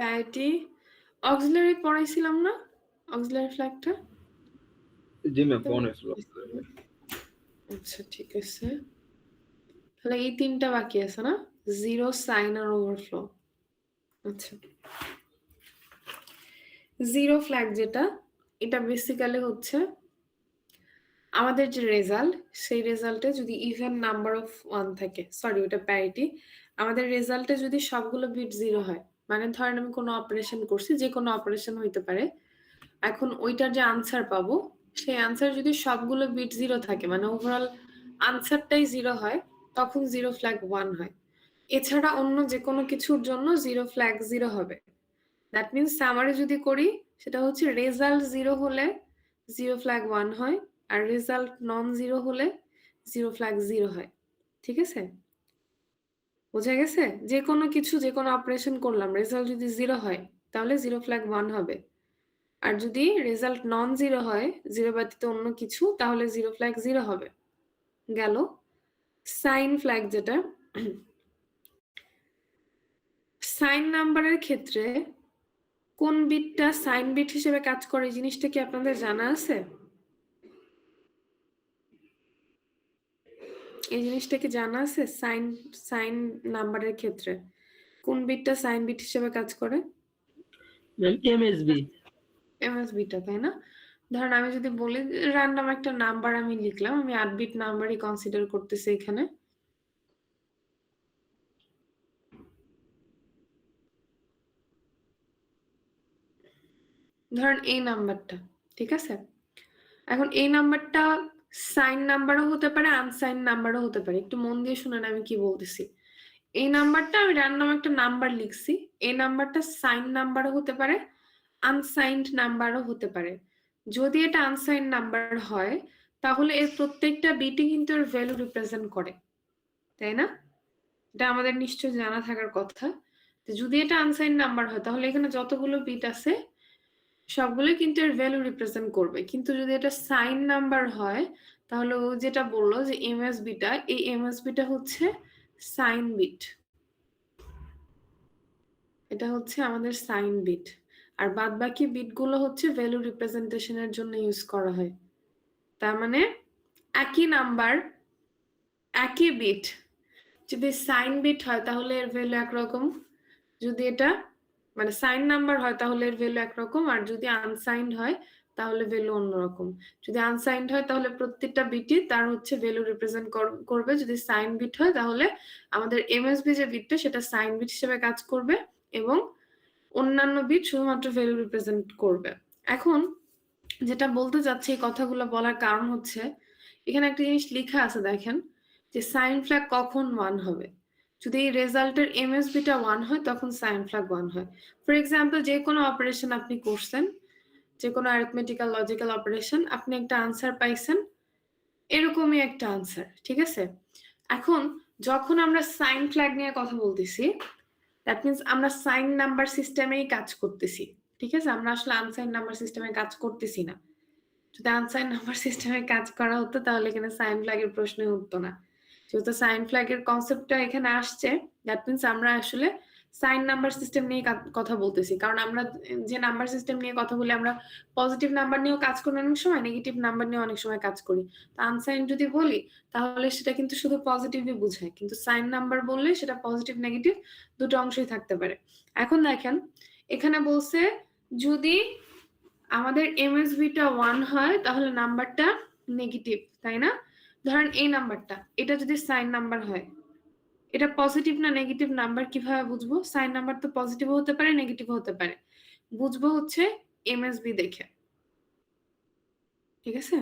Parity auxiliary পড়াইছিলাম না? Auxiliary ফ্ল্যাগটা? জি ma'am, পড়ানো হয়েছিল। আচ্ছা ঠিক আছে। তাহলে এই 3টা বাকি আছে না? জিরো, সাইন আর ওভারফ্লো। আচ্ছা। জিরো ফ্ল্যাগ যেটা, এটা বেসিক্যালি হচ্ছে আমাদের যে রেজাল্ট, সেই রেজাল্টে যদি ইভেন নাম্বার অফ 1 থাকে, সরি ওটা প্যারিটি। আমাদের রেজাল্টে যদি সবগুলো বিট 0 হয়, মানে ধরেন আমি কোনো অপারেশন করছি, যে কোনো অপারেশন হইতে পারে। এখন ওইটার যে আনসার পাবো, সেই আনসার যদি সবগুলো বিট 0 থাকে, মানে ওভারঅল আনসারটাই 0 হয়, তখন জিরো ফ্ল্যাগ 1 হয়। এছাড়া অন্য যে কোনো কিছুর জন্য জিরো ফ্ল্যাগ 0 হবে। দ্যাট মিনস সামারি যদি করি, সেটা হচ্ছে রেজাল্ট 0 হলে জিরো ফ্ল্যাগ 1 হয়, আর রেজাল্ট নন 0 হলে জিরো ফ্ল্যাগ 0 হয়। ঠিক আছে? বোঝা গেছে? যে কোনো কিছু, যে কোনো অপারেশন করলাম, রেজাল্ট যদি 0 হয়, তাহলে জিরো ফ্ল্যাগ 1 হবে। আর যদি রেজাল্ট নন 0 হয়, 0 ব্যতীত অন্য কিছু, তাহলে জিরো ফ্ল্যাগ 0 হবে। গেল। সাইন ফ্ল্যাগ যেটা, সাইন নাম্বারের ক্ষেত্রে কোন বিটটা সাইন বিট হিসেবে কাজ করে, এই জিনিসটা কি আপনাদের জানা আছে? এই জিনিসটা কি জানা আছে? সাইন নাম্বারের ক্ষেত্রে কোন বিটটা সাইন বিট হিসেবে কাজ করে? Ma'am MSB. এমএসবিটা, তাই না? ধরেন আমি যদি বলি র্যান্ডম একটা নাম্বার আমি লিখলাম, আমি 8 বিট নাম্বারই কনসিডার করতেছি এখানে। ধরেন এই নাম্বারটা, ঠিক আছে? এখন এই নাম্বারটা সাইন নাম্বারও হতে পারে, আনসাইন নাম্বারও হতে পারে। একটু মন দিয়ে শুনেন আমি কি বলতেছি। এই নাম্বারটা আমি র্যান্ডম একটা নাম্বার লিখছি, এই নাম্বারটা সাইন নাম্বারও হতে পারে, আনসাইন্ড নাম্বারও হতে পারে। যদি এটা আনসাইন্ড নাম্বার হয়, তাহলে এর প্রত্যেকটা বিটই কিন্তু এর ভ্যালু রিপ্রেজেন্ট করে, তাই না? এটা আমাদের নিশ্চয়ই জানা থাকার কথা। যদি এটা আনসাইন্ড নাম্বার হয়, তাহলে এখানে যতগুলো বিট আছে সবগুলোই কিন্তু এর ভ্যালু রিপ্রেজেন্ট করবে। কিন্তু যদি এটা সাইন নাম্বার হয়, তাহলে ও যেটা বললো যে এমএসবিটা, এই এমএসবিটা হচ্ছে সাইন বিট। এটা হচ্ছে আমাদের সাইন বিট। আর বাদবাকি বিটগুলো হচ্ছে ভ্যালু রিপ্রেজেন্টেশনের জন্য ইউজ করা হয়। তার মানে একই নাম্বার, একই বিট, যদি সাইন বিট হয় তাহলে এর ভ্যালু একরকম, যদি এটা মানে সাইন নাম্বার হয় তাহলে এর ভ্যালু একরকম, আর যদি আনসাইন্ড হয় তাহলে ভ্যালু অন্যরকম। যদি আনসাইন্ড হয় তাহলে প্রত্যেকটা বিটই তার হচ্ছে ভ্যালু রিপ্রেজেন্ট করবে। যদি সাইন বিট হয় তাহলে আমাদের এমএসবি যে বিটটা, সেটা সাইন বিট হিসেবে কাজ করবে, এবং অন্যান্য বিট শুধুমাত্র ভ্যালু রিপ্রেজেন্ট করবে। এখন যেটা বলতে যাচ্ছি, এই কথাগুলো বলার কারণ হচ্ছে এখানে একটা জিনিস লেখা আছে, দেখেন যে সাইন ফ্ল্যাগ কখন 1 হবে। যদি এই রেজাল্টের এমএসবিটা 1 হয়, তখন সাইন ফ্ল্যাগ 1 হয়। ফর এক্সাম্পল, যে কোনো অপারেশন আপনি করছেন, যে কোনো অ্যারিথমেটিক্যাল লজিক্যাল অপারেশন, আপনি একটা আনসার পাইছেন, এরকমই একটা আনসার, ঠিক আছে? এখন যখন আমরা সাইন ফ্ল্যাগ নিয়ে কথা বলতেছি, দ্যাট মিনস আমরা সাইন নাম্বার সিস্টেমেই কাজ করতেছি, ঠিক আছে? আমরা আসলে আনসাইন নাম্বার সিস্টেমে কাজ করতেছি না। যদি আনসাইন নাম্বার সিস্টেমে কাজ করা হতো, তাহলে এখানে সাইন ফ্ল্যাগের প্রশ্নই উঠতো না। যেহেতু সাইন ফ্ল্যাগের কনসেপ্টটা এখানে আসছে, দ্যাট মিনস আমরা আসলে সাইন নাম্বার সিস্টেম নিয়ে কথা বলতেছি। কারণ আমরা যে নাম্বার সিস্টেম নিয়ে কথা বলি, আমরা পজিটিভ নাম্বার নিয়েও কাজ করি অনেক সময়, নেগেটিভ নাম্বার নিয়ে অনেক সময় কাজ করি। তো আনসাইন যদি বলি, তাহলে সেটা কিন্তু শুধু পজিটিভই বোঝায়, কিন্তু সাইন নাম্বার বললে সেটা পজিটিভ নেগেটিভ দুটো অংশই থাকতে পারে। এখন দেখেন এখানে বলছে যদি আমাদের এমএসবিটা 1 হয়, তাহলে নাম্বারটা নেগেটিভ, তাই না? ধরেন এই নাম্বারটা, এটা যদি সাইন নাম্বার হয়, এটা পজিটিভ না নেগেটিভ নাম্বার কিভাবে বুঝবো? সাইন নাম্বার তো পজিটিভ হতে পারে, নেগেটিভ হতে পারে। বুঝবো হচ্ছে এমএসবি দেখে, ঠিক আছে?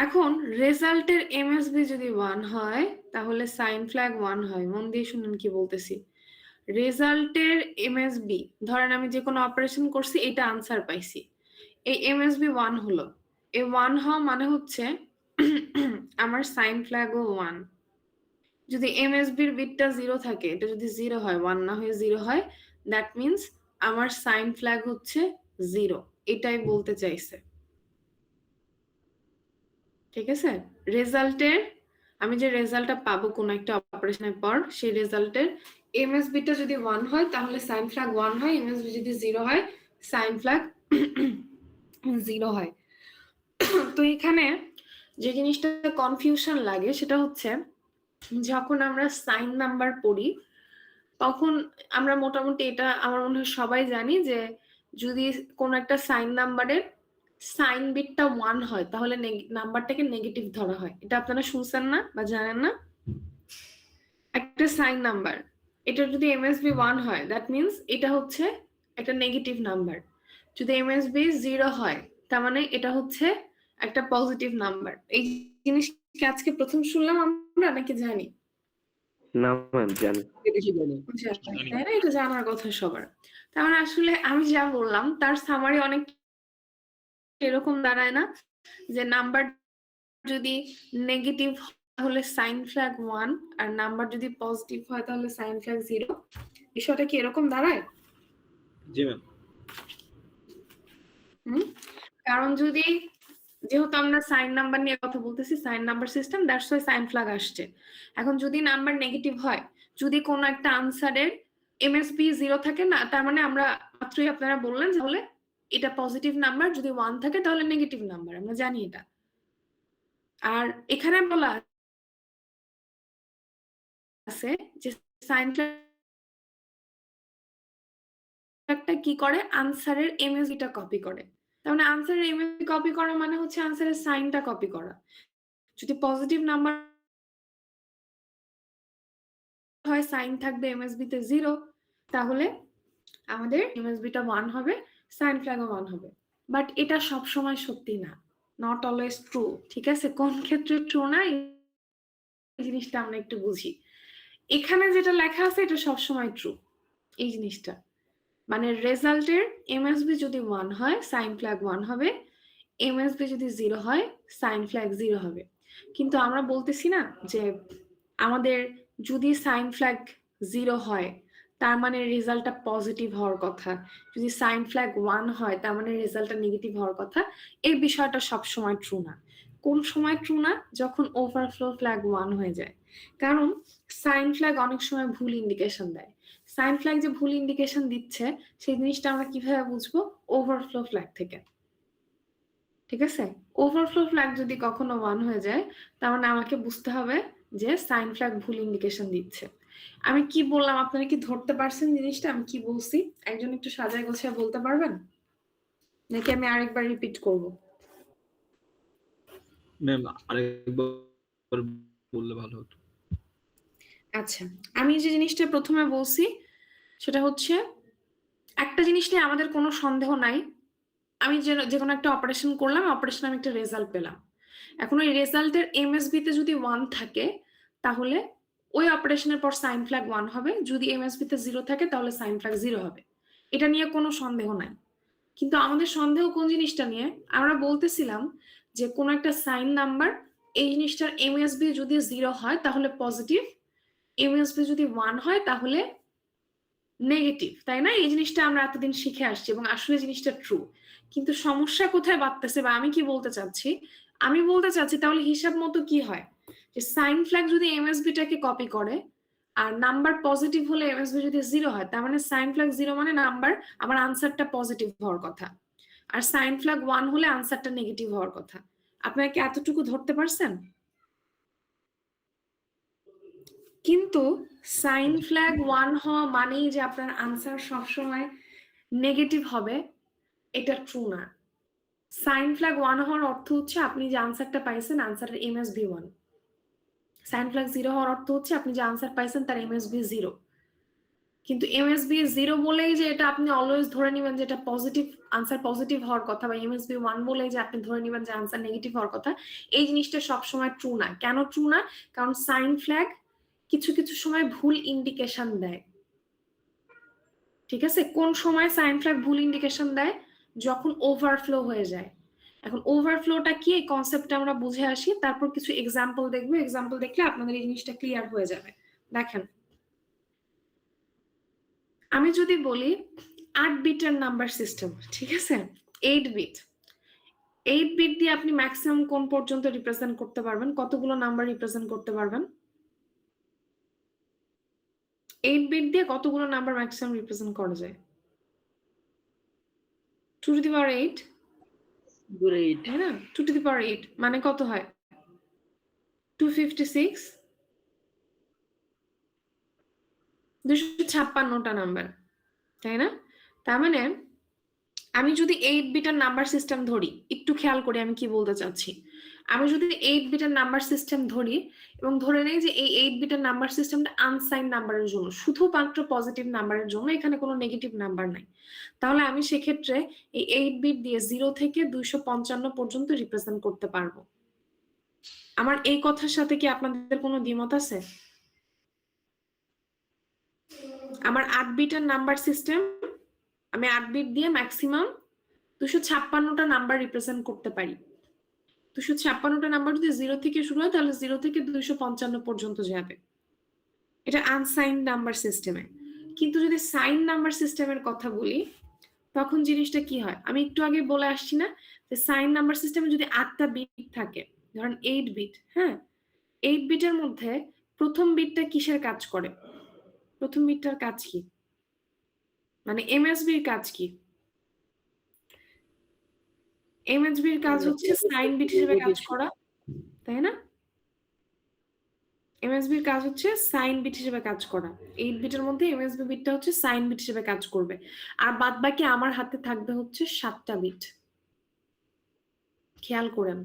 এখন রেজাল্টের এমএসবি যদি 1 হয়, তাহলে সাইন ফ্ল্যাগ 1 হয়। মন দিয়ে শুনুন কি বলতেছি। রেজাল্টের এমএসবি, ধরেন আমি যে কোনো অপারেশন করছি, এটা আনসার পাইছি, এই এমএসবি 1 হলো। এই 1 হওয়া মানে হচ্ছে আমার সাইন ফ্ল্যাগও 1। যদি এমএসবির বিটটা 0 থাকে, এটা যদি 0 হয়, 1 না হয়ে 0 হয়, দ্যাট মিনস আমার সাইন ফ্ল্যাগ হচ্ছে 0। এটাই বলতে চাইছে, ঠিক আছে? রেজাল্টের, আমি যে রেজাল্টটা পাবো কোন একটা অপারেশনের পর, সেই রেজাল্টের এমএসবিটা যদি 1 হয় তাহলে সাইন ফ্ল্যাগ 1 হয়, এমএসবি যদি 0 হয় সাইন ফ্ল্যাগ 0 হয়। তো এখানে যে জিনিসটা কনফিউশন লাগে সেটা হচ্ছে যখন আমরা সাইন নাম্বার পড়ি তখন আমরা মোটামুটি এটা আমার মনে হয় সবাই জানি যে যদি কোন একটা সাইন নাম্বারের সাইন বিটটা 1 হয় তাহলে নাম্বারটাকে নেগেটিভ ধরা হয়। এটা আপনারা শুনছেন না বা জানেন না? একটা সাইন নাম্বার, এটা যদি এমএসবি 1 হয় দ্যাট মিন্স এটা হচ্ছে একটা নেগেটিভ নাম্বার। যদি এমএসবি 0 হয় তার মানে এটা হচ্ছে একটা পজিটিভ নাম্বার। এই জিনিস কি আজকে প্রথম শুনলাম আমরা নাকি জানি? না ম্যাম জানি। তাই না? এটা জানার কথা সবার। তার মানে আসলে আমি যা বললাম তার সামারি অনেক এরকম দাঁড়ায় না যে নাম্বার যদি নেগেটিভ তাহলে সাইন ফ্ল্যাগ 1 আর নাম্বার যদি পজিটিভ হয় তাহলে সাইন ফ্ল্যাগ 0। বিষয়টা কি এরকম দাঁড়ায়? জি ম্যাম। কারণ যদি যেহেতু আমরা সাইন নাম্বার নিয়ে কথা বলতেছি, sign number system, that's why sign flag আসছে। এখন যদি নাম্বার নেগেটিভ হয়, যদি কোনো একটা আনসারের এমএসবি 0 থাকে না, তার মানে আমরা মাত্রই আপনারা বললেন তাহলে এটা পজিটিভ নাম্বার, যদি 1 থাকে তাহলে নেগেটিভ নাম্বার, আমরা জানি এটা। আর এখানে বলা আছে যে সাইন ফ্ল্যাগটা কি করে, আনসারের এমএসবিটা কপি করে। তার মানে আনসারের এমএসবি কপি করা মানে হচ্ছে আনসারের সাইনটা কপি করা। যদি পজিটিভ নাম্বার হয় সাইন থাকবে এমএসবিতে 0, তাহলে আমাদের এমএসবিটা 1 হবে, সাইন ফ্ল্যাগও 1 হবে। বাট এটা সব সময় সত্যি না, নট অলওয়েজ ট্রু। ঠিক আছে, কোন ক্ষেত্রে ট্রু না এই জিনিসটা আমরা একটু বুঝি। এখানে যেটা লেখা আছে এটা সব সময় ট্রু, এই জিনিসটা মানে রেজাল্টের এমএসবি যদি 1 হয় সাইন ফ্ল্যাগ 1 হবে, এমএসবি যদি 0 হয় সাইন ফ্ল্যাগ 0 হবে। কিন্তু আমরা বলতেছি না যে আমাদের যদি সাইন ফ্ল্যাগ 0 হয় তার মানে রেজাল্টটা পজিটিভ হওয়ার কথা, যদি সাইন ফ্ল্যাগ 1 হয় তার মানে রেজাল্টটা নেগেটিভ হওয়ার কথা। এই বিষয়টা সব সময় ট্রু না। কোন সময় ট্রু না? যখন ওভারফ্লো ফ্ল্যাগ 1 হয়ে যায়। কারণ সাইন ফ্ল্যাগ অনেক সময় ভুল ইন্ডিকেশন দেয়। সাইন ফ্ল্যাগ যে ভুল ইন্ডিকেশন দিচ্ছে সেই জিনিসটা আমরা কিভাবে বুঝবো? ওভারফ্লো ফ্ল্যাগ থেকে। ঠিক আছে, ওভারফ্লো ফ্ল্যাগ যদি কখনো 1 হয়ে যায় তার মানে আমাকে বুঝতে হবে যে সাইন ফ্ল্যাগ ভুল ইন্ডিকেশন দিচ্ছে। আমি কি বললাম আপনারা কি ধরতে পারছেন জিনিসটা আমি কি বলছি? একজন একটু সাজায় গোছায় বলতে পারবেন নাকি আমি আরেকবার রিপিট করব? ম্যাম আরেকবার বললে ভালো হতো। আচ্ছা, আমি যে জিনিসটা প্রথমে বলছি সেটা হচ্ছে একটা জিনিস নিয়ে আমাদের কোনো সন্দেহ নাই, আমি যে কোনো একটা অপারেশন করলাম, অপারেশন আমি একটা রেজাল্ট পেলাম। এখন ওই রেজাল্টের এমএসবি তে যদি 1 থাকে তাহলে ওই অপারেশনের পর সাইন ফ্ল্যাগ 1 হবে, যদি এমএসবি তে 0 থাকে তাহলে সাইন ফ্ল্যাগ 0 হবে। এটা নিয়ে কোনো সন্দেহ নাই। কিন্তু আমাদের সন্দেহ কোন জিনিসটা নিয়ে? আমরা বলতেছিলাম যে কোন একটা সাইন নাম্বার এই জিনিসটার এমএসবি যদি 0 হয় তাহলে পজিটিভ, এমএসবি যদি 1 হয় তাহলে নেগেটিভ, তাই না? এই জিনিসটা আমরা এতদিন শিখে আসছি এবং আসলে জিনিসটা ট্রু। কিন্তু সমস্যা কোথায় বাড়তেছে বা আমি কি বলতে চাচ্ছি? আমি বলতে চাচ্ছি তাহলে হিসাব মতো কি হয় যে সাইন ফ্ল্যাগ যদি এমএসবিটাকে কপি করে আর নাম্বার পজিটিভ হলে এমএসবি যদি 0 হয় তার মানে সাইন ফ্ল্যাগ 0 মানে নাম্বার আমার আনসারটা পজিটিভ হওয়ার কথা, আর সাইন ফ্ল্যাগ 1 হলে আনসারটা নেগেটিভ হওয়ার কথা। আপনারা কি এতটুকু ধরতে পারছেন? কিন্তু সাইন ফ্ল্যাগ 1 হওয়া মানেই যে আপনার আনসার সবসময় নেগেটিভ হবে এটা ট্রু না। সাইন ফ্ল্যাগ 1 হওয়ার অর্থ হচ্ছে আপনি যে আনসারটা পাইছেন আনসারের এমএসবি 1, সাইন ফ্ল্যাগ 0 হওয়ার অর্থ হচ্ছে আপনি যে আনসার পাইছেন তার এমএসবি 0। কিন্তু এমএসবি 0 বলেই যে এটা আপনি অলওয়েজ ধরে নেবেন যে এটা পজিটিভ আনসার, পজিটিভ হওয়ার কথা, বা এমএসবি 1 বলেই যে আপনি ধরে নেবেন যে আনসার নেগেটিভ হওয়ার কথা, এই জিনিসটা সবসময় ট্রু না। কেন ট্রু না? কারণ সাইন ফ্ল্যাগ কিছু কিছু সময় ভুল ইন্ডিকেশন দেয়। ঠিক আছে, কোন সময় সাইন ফ্ল্যাগ ভুল ইন্ডিকেশন দেয়? যখন ওভারফ্লো হয়ে যায়। এখন ওভারফ্লোটা কি এই কনসেপ্টটা আমরা বুঝে আসি, তারপর কিছু এক্সাম্পল দেখবো, এক্সাম্পল দেখলে আপনাদের এই জিনিসটা ক্লিয়ার হয়ে যাবে। দেখেন, আমি যদি বলি 8 বিটের নাম্বার সিস্টেম, ঠিক আছে, 8 বিট, 8 বিট দিয়ে আপনি ম্যাক্সিমাম কোন পর্যন্ত রিপ্রেজেন্ট করতে পারবেন? কতগুলো নাম্বার রিপ্রেজেন্ট করতে পারবেন 8 বিট দিয়ে কতগুলো নাম্বার ম্যাক্সিমাম রিপ্রেজেন্ট করা যায়? 2 টু দি পাওয়ার 8, 8 তাই না? 2 টু দি পাওয়ার 8 মানে কত হয়? 256, 256টা নাম্বার, তাই না? তার মানে আমি যদি 8 বিটের নাম্বার সিস্টেম ধরি, একটু খেয়াল করি আমি কি বলতে চাচ্ছি। আমি যদি 8 বিটের নাম্বার সিস্টেম ধরি এবং ধরে নেই যে এই 8 বিটের নাম্বার সিস্টেমটা আনসাইন নাম্বারের জন্য, শুধুমাত্র পজিটিভ নাম্বারের জন্য, এখানে কোনো নেগেটিভ নাম্বার নাই, তাহলে আমি সেক্ষেত্রে এই 8 বিট দিয়ে 0 থেকে 255 পর্যন্ত রিপ্রেজেন্ট করতে পারবো। আমার এই কথার সাথে কি আপনাদের কোনো দ্বিমত আছে? আমার 8 বিটের নাম্বার সিস্টেম, আমি 8 বিট দিয়ে ম্যাক্সিমাম 256টা নাম্বার রিপ্রেজেন্ট করতে পারি। 256টা নাম্বার যদি 0 থেকে শুরু হয় তাহলে 0 থেকে 255 পর্যন্ত যাবে। এটা আনসাইন নাম্বার সিস্টেমে। কিন্তু যদি সাইন নাম্বার সিস্টেমের কথা বলি তখন জিনিসটা কি হয়? আমি একটু আগে বলে আসছি না যে সাইন নাম্বার সিস্টেমে যদি 8টা বিট থাকে, ধরেন 8 বিট, হ্যাঁ, 8 বিটের মধ্যে প্রথম বিটটা কিসের কাজ করে? প্রথম বিটটার কাজ কি? মানে এমএসবির কাজ কি? এমএসবির কাজ হচ্ছে সাইন বিট হিসেবে কাজ করা, তাই না? এমএসবির কাজ হচ্ছে সাইন বিট হিসেবে কাজ করা। 8 বিটের মধ্যে এমএসবি বিটটা হচ্ছে সাইন বিট হিসেবে কাজ করবে। আর বাদ বাকি আমার হাতে থাকবে হচ্ছে 7টা বিট। খেয়াল করেন,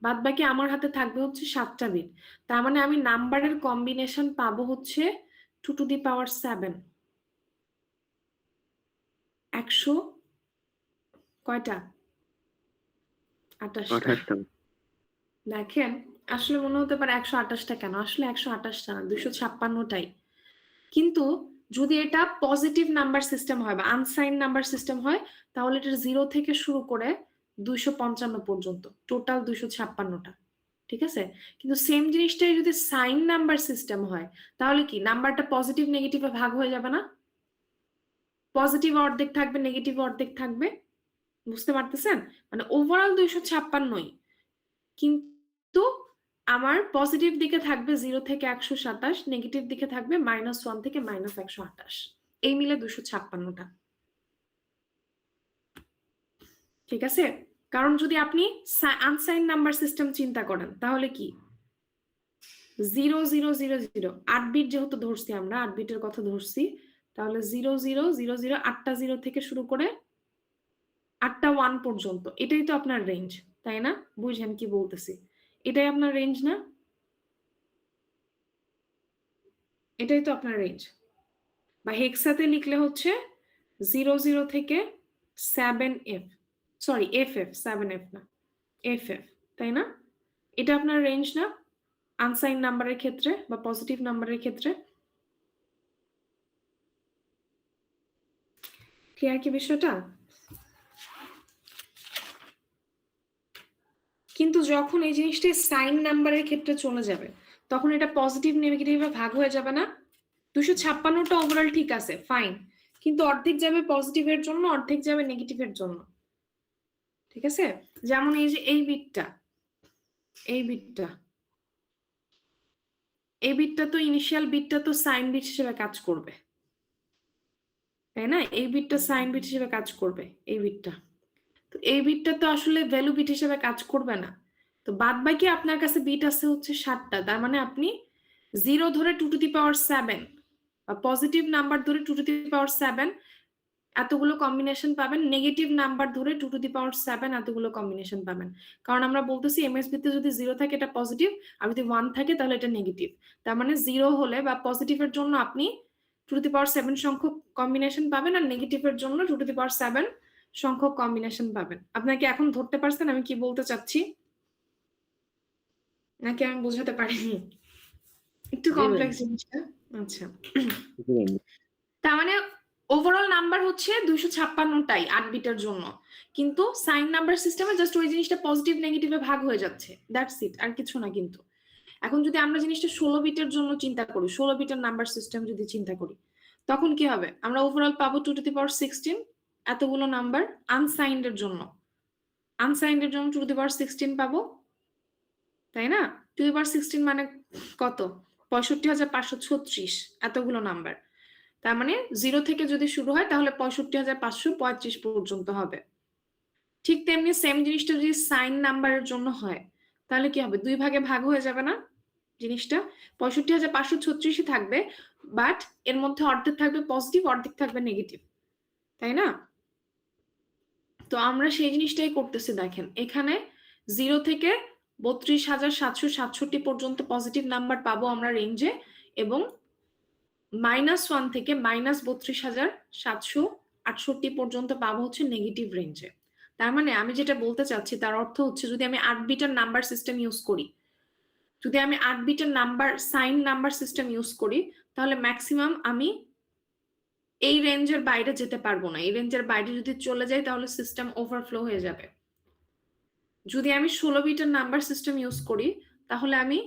বাদ বাকি আমার হাতে থাকবে হচ্ছে 7টা বিট। তার মানে আমি নাম্বারের কম্বিনেশন পাবো হচ্ছে 2 টু দি পাওয়ার 7। 100 কয়টা? 28টা। দেখেন, আসলে মনে হতে পারে 128টা কেন? আসলে 128টা না, 256টাই। কিন্তু যদি এটা পজিটিভ নাম্বার সিস্টেম হয় বা আনসাইন নাম্বার সিস্টেম হয় তাহলে এটা 0 থেকে শুরু করে 255 পর্যন্ত, টোটাল 256টা। ঠিক আছে? কিন্তু সেম জিনিসটাই যদি সাইন নাম্বার সিস্টেম হয় তাহলে কি নাম্বারটা পজিটিভ নেগেটিভে ভাগ হয়ে যাবে না? পজিটিভ অর্ধেক থাকবে, নেগেটিভ অর্ধেক থাকবে। বুঝতে পারতেছেন? মানে ওভারঅল 256ই, কিন্তু আমার পজিটিভ দিকে থাকবে 0 থেকে 127, নেগেটিভ দিকে থাকবে -1 থেকে -128, এই মিলে 256টা। ঠিক আছে? কারণ যদি আপনি আনসাইন নাম্বার সিস্টেম চিন্তা করেন তাহলে কি 0 0 0 0, 8 বিট যেহেতু ধরছি আমরা, 8 বিটের কথা ধরছি, তাহলে 0 0 0 0, 8টা 0 থেকে শুরু করে 8টা 1 পর্যন্ত, এটাই তো আপনার রেঞ্জ, তাই না? বুঝেন কি বলতেছি? এটাই আপনার রেঞ্জ না? এটাই তো আপনার রেঞ্জ। বা হেক্সাতে লিখলে হচ্ছে 0 0 থেকে 7f, সরি FF, 7f না, FF, তাই না? এটা আপনার রেঞ্জ না আনসাইন নাম্বারের ক্ষেত্রে বা পজিটিভ নাম্বারের ক্ষেত্রে? ক্লিয়ার কি বিষয়টা? কিন্তু যখন এই জিনিসটা সাইন নাম্বারের ক্ষেত্রে চলে যাবে তখন এটা পজিটিভ নেগেটিভে ভাগ হয়ে যাবে না? 256টা ওভারঅল ঠিক আছে, ফাইন, কিন্তু অর্ধেক যাবে পজিটিভের জন্য, অর্ধেক যাবে নেগেটিভের জন্য। ঠিক আছে? যেমন এই যে এই বিটটা, এই বিটটা, এই বিটটা তো ইনিশিয়াল বিটটা তো সাইন বিট হিসেবে কাজ করবে, তাই না? এই বিটটা সাইন বিট হিসেবে কাজ করবে, এই বিটটা। তো এই বিটটা তো আসলে ভ্যালু বিট হিসেবে কাজ করবে না। তো বাদ বাকি আপনার কাছে বিট আছে হচ্ছে 7টা, তার মানে আপনি 0 ধরে 2 টু দি পাওয়ার 7 বা পজিটিভ নাম্বার ধরে 2 টু দি পাওয়ার 7 এতগুলো কম্বিনেশন পাবেন, নেগেটিভ নাম্বার ধরে 2 টু দি পাওয়ার 7 এতগুলো কম্বিনেশন পাবেন। কারণ আমরা বলতেছি এমএসবি তে যদি 0 থাকে এটা পজিটিভ, আর যদি 1 থাকে তাহলে এটা নেগেটিভ। তার মানে 0 হলে বা পজিটিভের জন্য আপনি 2 টু দি পাওয়ার 7 সংখ্যক কম্বিনেশন পাবেন, আর নেগেটিভের জন্য 2 টু দি পাওয়ার 7 সংখ্যক কম্বিনেশন পাবেন। আপনাকে এখন ধরতে পারছেন আমি কি বলতে চাচ্ছি? নাকি আমি বোঝাতে পারিনি? একটু কমপ্লেক্স জিনিসটা। আচ্ছা, তার মানে ওভারঅল নাম্বার হচ্ছে 256টাই 8 বিটের জন্য, কিন্তু সাইন নাম্বার সিস্টেমে জাস্ট ওই জিনিসটা পজিটিভ নেগেটিভে ভাগ হয়ে যাচ্ছে, দ্যাটস ইট, আর কিছু না। কিন্তু এখন যদি আমরা জিনিসটা 16 বিটের জন্য চিন্তা করি, 16 বিটের নাম্বার সিস্টেম যদি চিন্তা করি তখন কি হবে? আমরা ওভারঅল পাবো 2 টু দি পাওয়ার 16 এতগুলো নাম্বার। আনসাইন্ডের জন্য, আনসাইন্ডের জন্য 2 টু দি পাওয়ার 16 পাবো, তাই না? 2 টু দি পাওয়ার 16 মানে কত? 65,536 এতগুলো নাম্বার। তার মানে 0 থেকে যদি শুরু হয় তাহলে 65,535 পর্যন্ত হবে। ঠিক তেমনি সেম জিনিসটা যদি সাইন নাম্বারের জন্য হয় তাহলে কি হবে, 2 ভাগে ভাগ হয়ে যাবে না জিনিসটা? 65,536ই থাকবে, বাট এর মধ্যে অর্ধেক থাকবে পজিটিভ, অর্ধেক থাকবে নেগেটিভ, তাই না? তো আমরা সেই জিনিসটাই করতেছি। দেখেন এখানে 0 থেকে 32,767 পর্যন্ত পজিটিভ নাম্বার পাবো আমরা রেঞ্জে, এবং -1 থেকে -32,768 পর্যন্ত পাবো হচ্ছে নেগেটিভ রেঞ্জে। তার মানে আমি যেটা বলতে চাচ্ছি তার অর্থ হচ্ছে, যদি আমি 8 বিটার নাম্বার সিস্টেম ইউজ করি, যদি আমি 8 বিটার number sign number system use করি, তাহলে ম্যাক্সিমাম আমি এই রেঞ্জের বাইরে যেতে পারবো না। এই রেঞ্জের বাইরে যদি চলে যাই তাহলে সিস্টেম ওভারফ্লো হয়ে যাবে। যদি আমি 16 বিটের নাম্বার সিস্টেম ইউজ করি তাহলে আমি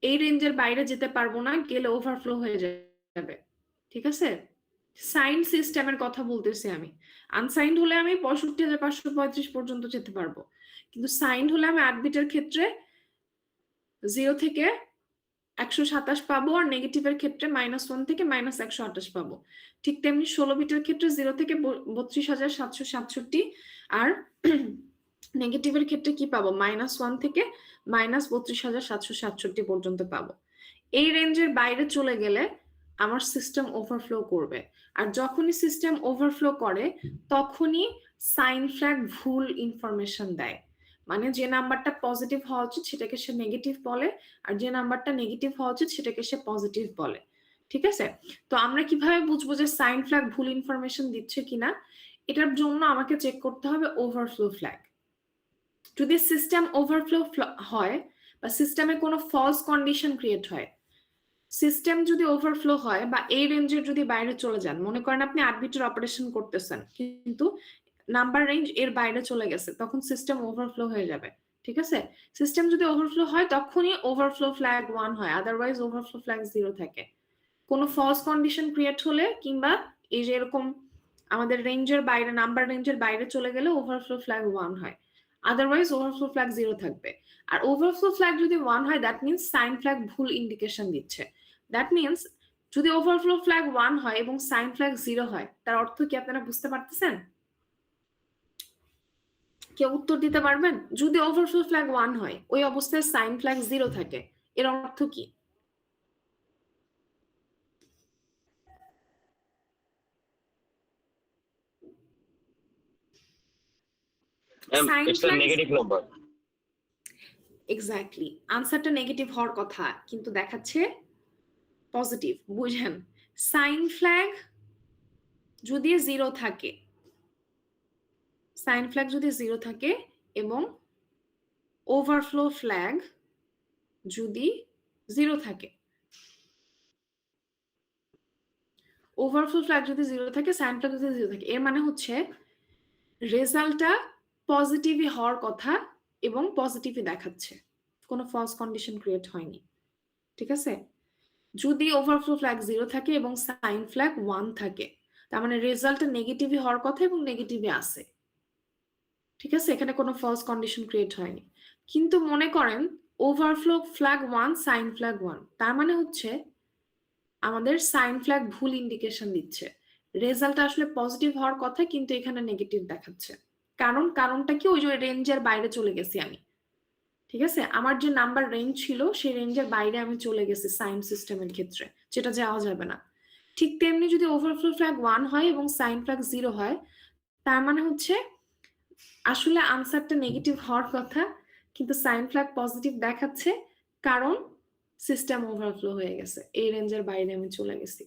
এই রেঞ্জের বাইরে যেতে পারবো না, গেলে ওভারফ্লো হয়ে যাবে। ঠিক আছে? সাইন সিস্টেমের কথা বলতেছি আমি। আনসাইন্ড হলে আমি 65,535 পর্যন্ত যেতে পারবো, কিন্তু সাইন্ড হলে আমি 8 বিটের ক্ষেত্রে 0 থেকে 127 পাবো, আর নেগেটিভের ক্ষেত্রে -1 থেকে -128 পাবো। ঠিক তেমনি 16 বিটের ক্ষেত্রে 0 থেকে 32,767, আর নেগেটিভের ক্ষেত্রে কি পাবো, -1 থেকে -32,767 পর্যন্ত পাবো। এই রেঞ্জের বাইরে চলে গেলে আমার সিস্টেম ওভারফ্লো করবে, আর যখনই সিস্টেম ওভারফ্লো করে তখনই সাইন ফ্ল্যাগ ভুল ইনফরমেশন দেয়। মানে যে নাম্বারটা পজিটিভ হওয়া উচিত সেটাকে সে নেগেটিভ বলে, আর যে নাম্বারটা নেগেটিভ হওয়া উচিত সেটাকে সে পজিটিভ বলে। ঠিক আছে? তো আমরা কিভাবে বুঝবো যে সাইন ফ্ল্যাগ ভুল ইনফরমেশন দিচ্ছে কিনা? এটার জন্য আমাকে চেক করতে হবে ওভারফ্লো ফ্ল্যাগ। যদি সিস্টেম ওভারফ্লো হয় বা সিস্টেমে কোনো ফলস কন্ডিশন ক্রিয়েট হয়, সিস্টেম যদি ওভারফ্লো হয় বা এই রেঞ্জের যদি বাইরে চলে যান, মনে করেন আপনি 8 বিটের অপারেশন করতেছেন কিন্তু নাম্বার রেঞ্জ এর বাইরে চলে গেছে, তখন সিস্টেম ওভারফ্লো হয়ে যাবে। ঠিক আছে? সিস্টেম যদি ওভারফ্লো হয় তখনই ওভারফ্লো ফ্ল্যাগ 1 হয়, আদারওয়াইজ ওভারফ্লো ফ্ল্যাগ 0 থাকে। কোনো ফলস কন্ডিশন ক্রিয়েট হলে কিংবা এই যে এরকম আমাদের রেঞ্জের বাইরে, নাম্বার রেঞ্জের বাইরে চলে গেলে ওভারফ্লো ফ্ল্যাগ 1 হয়, আদারওয়াইজ ওভারফ্লো ফ্ল্যাগ 0 থাকবে। আর ওভারফ্লো ফ্ল্যাগ যদি 1 হয় দ্যাট মিন্স সাইন ফ্ল্যাগ ভুল ইন্ডিকেশন দিচ্ছে। দ্যাট মিন্স যদি ওভারফ্লো ফ্ল্যাগ 1 হয় এবং সাইন ফ্ল্যাগ 0 হয়, তার অর্থ কি আপনারা বুঝতে পারতেছেন? কেউ উত্তর দিতে পারবেন? যদি ওভারফ্লো ফ্ল্যাগ 1 হয়, ওই অবস্থায় সাইন ফ্ল্যাগ 0 থাকে, এর অর্থ কি? Sign It's a flag negative number. Exactly, আনসারটা নেগেটিভ হওয়ার কথা কিন্তু দেখাচ্ছে পজিটিভ। বুঝেন? সাইন ফ্ল্যাগ যদি 0 থাকে, সাইন ফ্ল্যাগ যদি 0 থাকে এবং ওভারফ্লো ফ্ল্যাগ যদি 0 থাকে, ওভারফ্লো ফ্ল্যাগ যদি 0 থাকে, সাইন ফ্ল্যাগ যদি 0 থাকে, এর মানে হচ্ছে রেজাল্টটা পজিটিভই হওয়ার কথা এবং পজিটিভই দেখাচ্ছে, কোনো ফলস কন্ডিশন ক্রিয়েট হয়নি। ঠিক আছে? যদি ওভারফ্লো ফ্ল্যাগ 0 থাকে এবং সাইন ফ্ল্যাগ 1 থাকে, তার মানে রেজাল্টটা নেগেটিভই হওয়ার কথা এবং নেগেটিভই আছে। ঠিক আছে? এখানে কোনো ফলস কন্ডিশন ক্রিয়েট হয়নি। কিন্তু মনে করেন ওভারফ্লো ফ্ল্যাগ 1, সাইন ফ্ল্যাগ 1, তার মানে হচ্ছে আমাদের সাইন ফ্ল্যাগ ভুল ইন্ডিকেশন দিচ্ছে, রেজাল্টটা আসলে পজিটিভ হওয়ার কথা কিন্তু এখানে নেগেটিভ দেখাচ্ছে। কারণটা কি? ওই যে রেঞ্জের বাইরে চলে গেছি আমি। ঠিক আছে? আমার যে নাম্বার রেঞ্জ ছিল সেই রেঞ্জের বাইরে আমি চলে গেছি সাইন সিস্টেমের ক্ষেত্রে, যেটা যাওয়া যাবে না। ঠিক তেমনি যদি ওভারফ্লো ফ্ল্যাগ 1 হয় এবং সাইন ফ্ল্যাগ 0 হয়, তার মানে হচ্ছে আসলে আনসারটা নেগেটিভ হওয়ার কথা কিন্তু সাইন ফ্ল্যাগ পজিটিভ দেখাচ্ছে, কারণ সিস্টেম ওভারফ্লো হয়ে গেছে, এই রেঞ্জের বাইরে আমি চলে গেছি।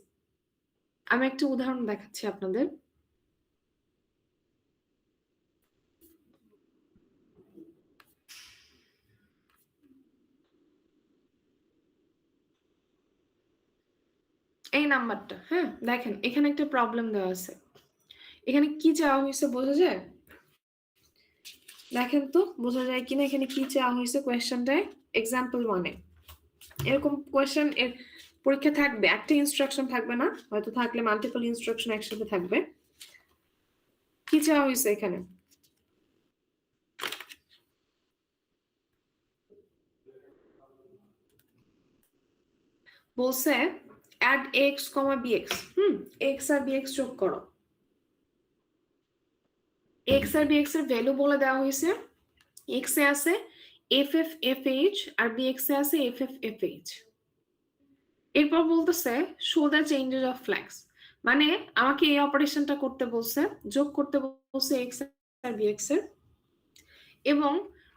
আমি একটা উদাহরণ দেখাচ্ছি আপনাদের। এই নাম্বারটা, হ্যাঁ দেখেন এখানে একটা প্রবলেম দেওয়া আছে। এখানে কি চাওয়া হয়েছে বোঝা যায়? দেখেন তো বোঝা যায় কিনা এখানে কি চাওয়া হয়েছে কোয়েশ্চেনটায়। এক্সাম্পল 1-এ এরকম কোয়েশ্চেন এর পরীক্ষা থাকবে, একটা ইনস্ট্রাকশন থাকবে না, হয়তো থাকলে মাল্টিপল ইনস্ট্রাকশন একসাথে থাকবে। কি চাওয়া হয়েছে এখানে? বলছে add x, bx, x আর bx যোগ করো। x আর bx এর ভ্যালু বলে দেওয়া হয়েছে, x এ আছে ffh আর bx এ আছে ffh। এরপর বলতেছে show the changes of flags, মানে আমাকে এই অপারেশনটা করতে বলছে, যোগ করতে বলছে x আর bx এর। এবং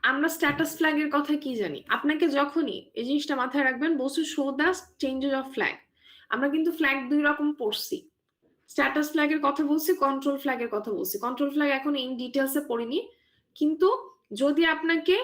আমরা স্ট্যাটাস ফ্ল্যাগের কথা কি জানি, আপনাকে যখনই এই জিনিসটা মাথায় রাখবেন, বলছে show the changes of flag. আমরা কিন্তু ফ্ল্যাগ দুই রকম পড়ছি, স্ট্যাটাস ফ্ল্যাগের কথা বলছি, কন্ট্রোল ফ্ল্যাগের কথা বলছি। কন্ট্রোল ফ্ল্যাগ এখন ইন ডিটেলসে পড়িনি, কিন্তু যদি আপনাকে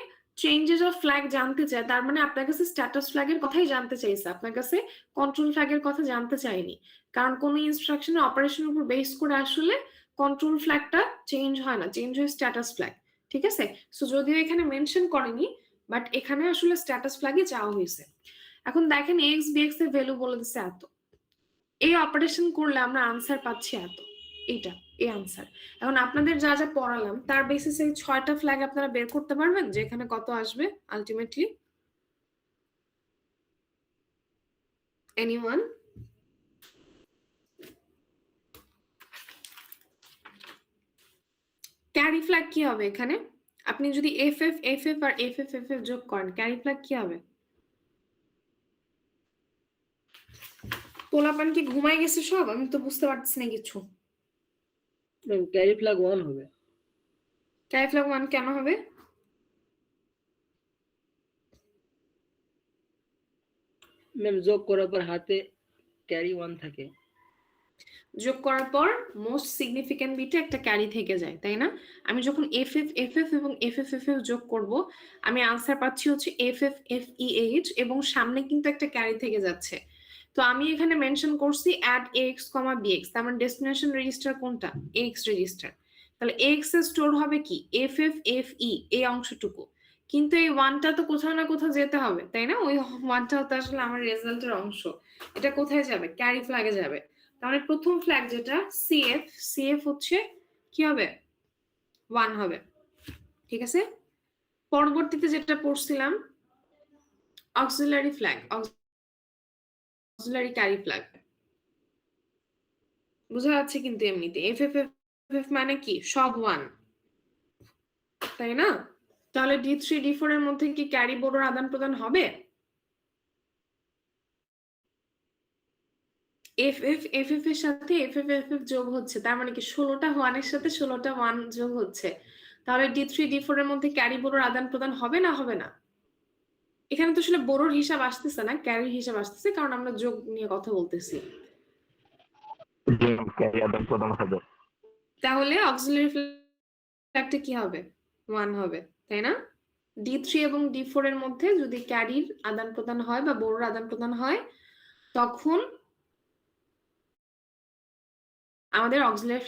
চেঞ্জেস অফ ফ্ল্যাগ জানতে চায়, তার মানে আপনার কাছে স্ট্যাটাস ফ্ল্যাগের কথাই জানতে চাইছে, আপনার কাছে কন্ট্রোল ফ্ল্যাগের কথা জানতে চায়নি। কারণ কোন ইনস্ট্রাকশনের অপারেশনের উপর বেস করে আসলে কন্ট্রোল ফ্ল্যাগটা চেঞ্জ হয় না, চেঞ্জ হয় স্ট্যাটাস ফ্ল্যাগ। ঠিক আছে, সো যদিও এখানে মেনশন করেনি, বাট এখানে আসলে স্ট্যাটাস ফ্ল্যাগই চাওয়া হয়েছে। এখন দেখেন এক্স বিএক্স এর ভ্যালু বলে দিচ্ছে এত, এই অপারেশন করলে আমরা আনসার পাচ্ছি এত, এইটা এই আনসার। এখন আপনাদের যা যা পড়ালাম তার বেসিসে 6টা ফ্ল্যাগ আপনারা বের করতে পারবেন যে এখানে কত আসবে আলটিমেটলি? এনিওয়ান? ক্যারি ফ্ল্যাগ কি হবে এখানে? আপনি যদি F F F F R F F F F যোগ করেন, ক্যারি ফ্ল্যাগ কি হবে? পোলাপান কি ঘুমাই গেছে সব? আমি তো বুঝতে পারছি না কিছু। ক্যারি ফ্ল্যাগ 1 হবে। ক্যারি ফ্ল্যাগ 1 কেন হবে? ম্যাম যোগ করার পর হাতে ক্যারি 1 থাকে, যোগ করার পর মোস্ট সিগনিফিক্যান্ট বিটে একটা ক্যারি থেকে যায়, তাই না? আমি যখন এফ এফ এফ এফ এবং এফ এফ এফ এফ যোগ করব, আমি আনসার পাচ্ছি হচ্ছে F F F E H, এবং সামনে কিন্তু একটা ক্যারি থেকে যাচ্ছে। তো আমি এখানে মেনশন করছি অ্যাড এক্স কমা বিএক্স, তার মানে ডেস্টিনেশন রেজিস্টার কোনটা? X register. তাহলে এক্স এর স্টোর হবে কি? এফ এফ এফ ই, এই অংশটুকু। কিন্তু এই ওয়ানটা তো কোথাও না কোথাও যেতে হবে, তাই না? ওই ওয়ানটাও তো আসলে আমার রেজাল্টের অংশ। এটা কোথায় যাবে? ক্যারি ফ্ল্যাগে যাবে। তাহলে প্রথম ফ্ল্যাগ যেটা সিএফ, সিএফ হচ্ছে কি হবে? 1 হবে। ঠিক আছে, পরবর্তীতে যেটা পড়ছিলাম auxiliary flag, auxiliary carry flag বোঝা যাচ্ছে কিন্তু এমনিতে এফ এফ এফ মানে কি? সব 1, তাই না? তাহলে D3 D4 এর মধ্যে কি ক্যারি বোর্ডের আদান প্রদান হবে? এফ এফ এফ এফ এর সাথে এফ এফ এফ এফ যোগ হচ্ছে, তার মানে কি 16টা 1 এর সাথে 16টা 1 যোগ হচ্ছে। তাহলে D3 D4 এর মধ্যে ক্যারি বোর্ডের আদান প্রদান হবে না হবে না? এখানে তো আসলে বোরোর হিসাব আসতেছে না, ক্যারির হিসাব আসতেছে, কারণ আমরা যোগ নিয়ে কথা বলতেছি। ক্যারি আদান প্রদান হবে। তাহলে অক্সিলারি ফ্ল্যাগটা কি হবে? 1 হবে, তাই না? D3 এবং D4 এর মধ্যে যদি ক্যারির আদান প্রদান হয় বা বোরোর আদান প্রদান হয়, তখন আমাদের অক্সিলারি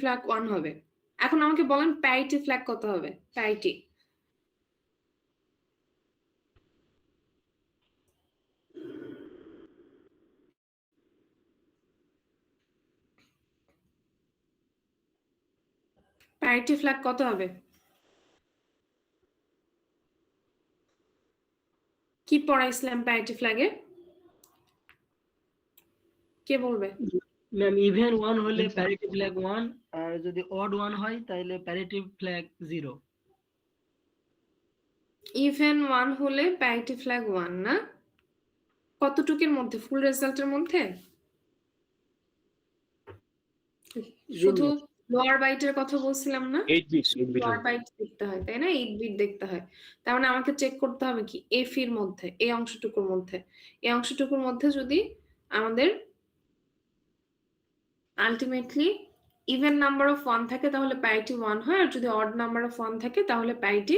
ফ্ল্যাগ 1 হবে। এখন আমাকে বলেন প্যারিটি ফ্ল্যাগ কত হবে? প্যারিটি প্যারিটি ফ্ল্যাগ কত হবে? কি পড়াইছিলাম প্যারিটি ফ্ল্যাগে? কে বলবে? ম্যাম ইভেন 1 হলে প্যারিটি ফ্ল্যাগ 1, আর যদি অড 1 হয় তাহলে প্যারিটি ফ্ল্যাগ 0। ইভেন 1 হলে প্যারিটি ফ্ল্যাগ 1 না? কতটুকের মধ্যে? ফুল রেজাল্টের মধ্যে? শুধু লোয়ার বাইটের কথা বলছিলাম না? 8 বিট লোয়ার বাইট দেখতে হয়, তাই না? 8 বিট দেখতে হয়। তার মানে আমাকে চেক করতে হবে কি এফ এর মধ্যে, এই অংশটুকুর মধ্যে, এই অংশটুকুর মধ্যে যদি আমাদের আলটিমেটলি ইভেন নাম্বার অফ 1 থাকে তাহলে প্যারিটি 1 হয়, আর যদি অড নাম্বার অফ 1 থাকে তাহলে প্যারিটি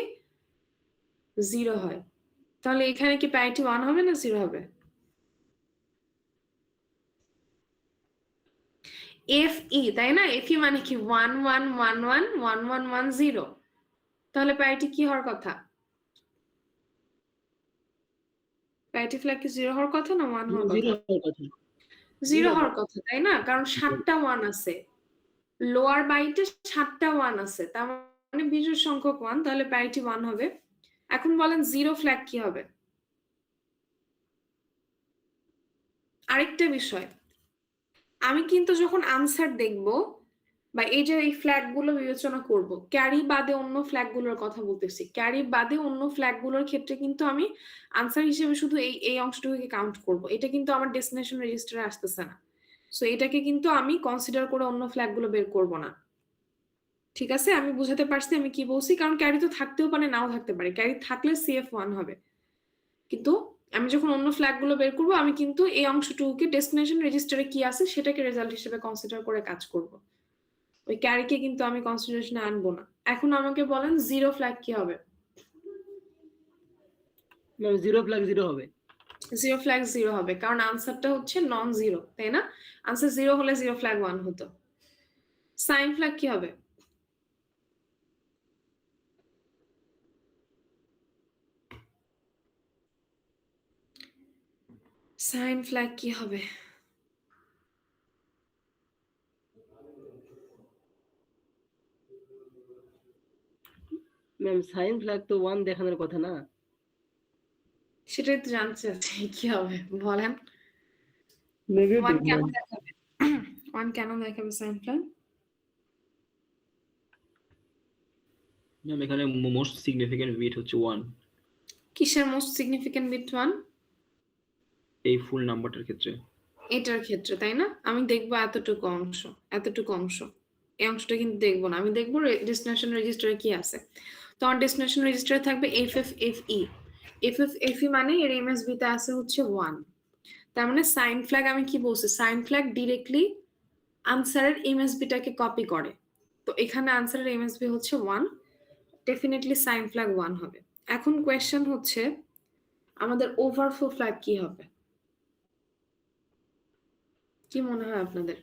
0 হয়। তাহলে এখানে কি প্যারিটি 1 হবে না 0 হবে? এফ ই, তাই না? এফ ই মানে কি 1 1 1 1 1 1 1 0, তাহলে প্যারিটি কি হওয়ার কথা? প্যারিটি ফ্ল্যাগ কি 0 হওয়ার কথা না 1 হওয়ার কথা? 0 হওয়ার কথা, তাই না? কারণ 7টা 1 আছে, লোয়ার বাইটে 7টা 1 আছে, তার মানে বিজোড় সংখ্যক 1, তাহলে প্যারিটি 1 হবে। এখন বলেন 0 ফ্ল্যাগ কি হবে? আরেকটা বিষয়, আমি কিন্তু যখন আনসার দেখব বা এই যে এই ফ্ল্যাগ গুলো বিবেচনা করব, ক্যারি বাদে অন্য ফ্ল্যাগ গুলোর কথা বলতেছি, ক্যারি বাদে অন্য ফ্ল্যাগ গুলোর ক্ষেত্রে কিন্তু আমি আনসার হিসেবে শুধু এই অংশটুকুকে কাউন্ট করব, এটা কিন্তু আমার ডেস্টিনেশন রেজিস্টারে আসতেছে না। সো এটাকে কিন্তু আমি কনসিডার করে অন্য ফ্ল্যাগ গুলো বের করব না। ঠিক আছে, আমি বুঝাতে পারছি আমি কি বলছি? কারণ ক্যারি তো থাকতেও পারে, নাও থাকতে পারে, ক্যারি থাকলে CF1 হবে, কিন্তু আমি যখন অন্য ফ্ল্যাগ গুলো বের করব আমি কিন্তু এই অংশটুকুকে ডেস্টিনেশন রেজিস্টারে কি আছে সেটাকে রেজাল্ট হিসেবে কনসিডার করে কাজ করব, ওই ক্যারিকে কিন্তু আমি কনসিডারেশনে আনবো না। এখন আমাকে বলেন জিরো ফ্ল্যাগ কি হবে? ম্যাম জিরো ফ্ল্যাগ জিরো হবে। জিরো ফ্ল্যাগ জিরো হবে, কারণ আনসারটা হচ্ছে নন জিরো, তাই না? আনসার জিরো হলে জিরো ফ্ল্যাগ 1 হতো। সাইন ফ্ল্যাগ কি হবে? সাইন ফ্ল্যাগ কি হবে? ম্যাম সাইন ফ্ল্যাগ তো 1 দেখানোর কথা না। সেটাই তো জানতে চাচ্ছি কি হবে বলেন। নেগেটিভ 1 কেন দেখাবে? 1 কেন দেখাবে সাইন ফ্ল্যাগ? ম্যাম এখানে মোস্ট সিগনিফিকেন্ট বিট হচ্ছে 1 কিসের মোস্ট সিগনিফিকেন্ট বিট 1? এই ফুল নাম্বারটার ক্ষেত্রে। এটার ক্ষেত্রে, তাই না? আমি দেখবো এতটুকু অংশ, এতটুকু অংশ, এই অংশটা কিন্তু দেখবো না, আমি দেখবো ডেস্টিনেশন রেজিস্টারে কি আছে। তো আমার ডেস্টিনেশন রেজিস্টারে থাকবে FFFE। FFFE মানে এর MSB তে আছে হচ্ছে 1। তার মানে সাইন ফ্ল্যাগ, আমি কি বলছি, সাইন ফ্ল্যাগ ডিরেক্টলি আনসারের MSB টাকে কপি করে। তো এখানে আনসারের MSB হচ্ছে 1, ডেফিনেটলি সাইন ফ্ল্যাগ 1 হবে। এখন কোয়েশ্চেন হচ্ছে আমাদের ওভারফ্লো ফ্ল্যাগ কি হবে? কি মনে হয় আপনাদের?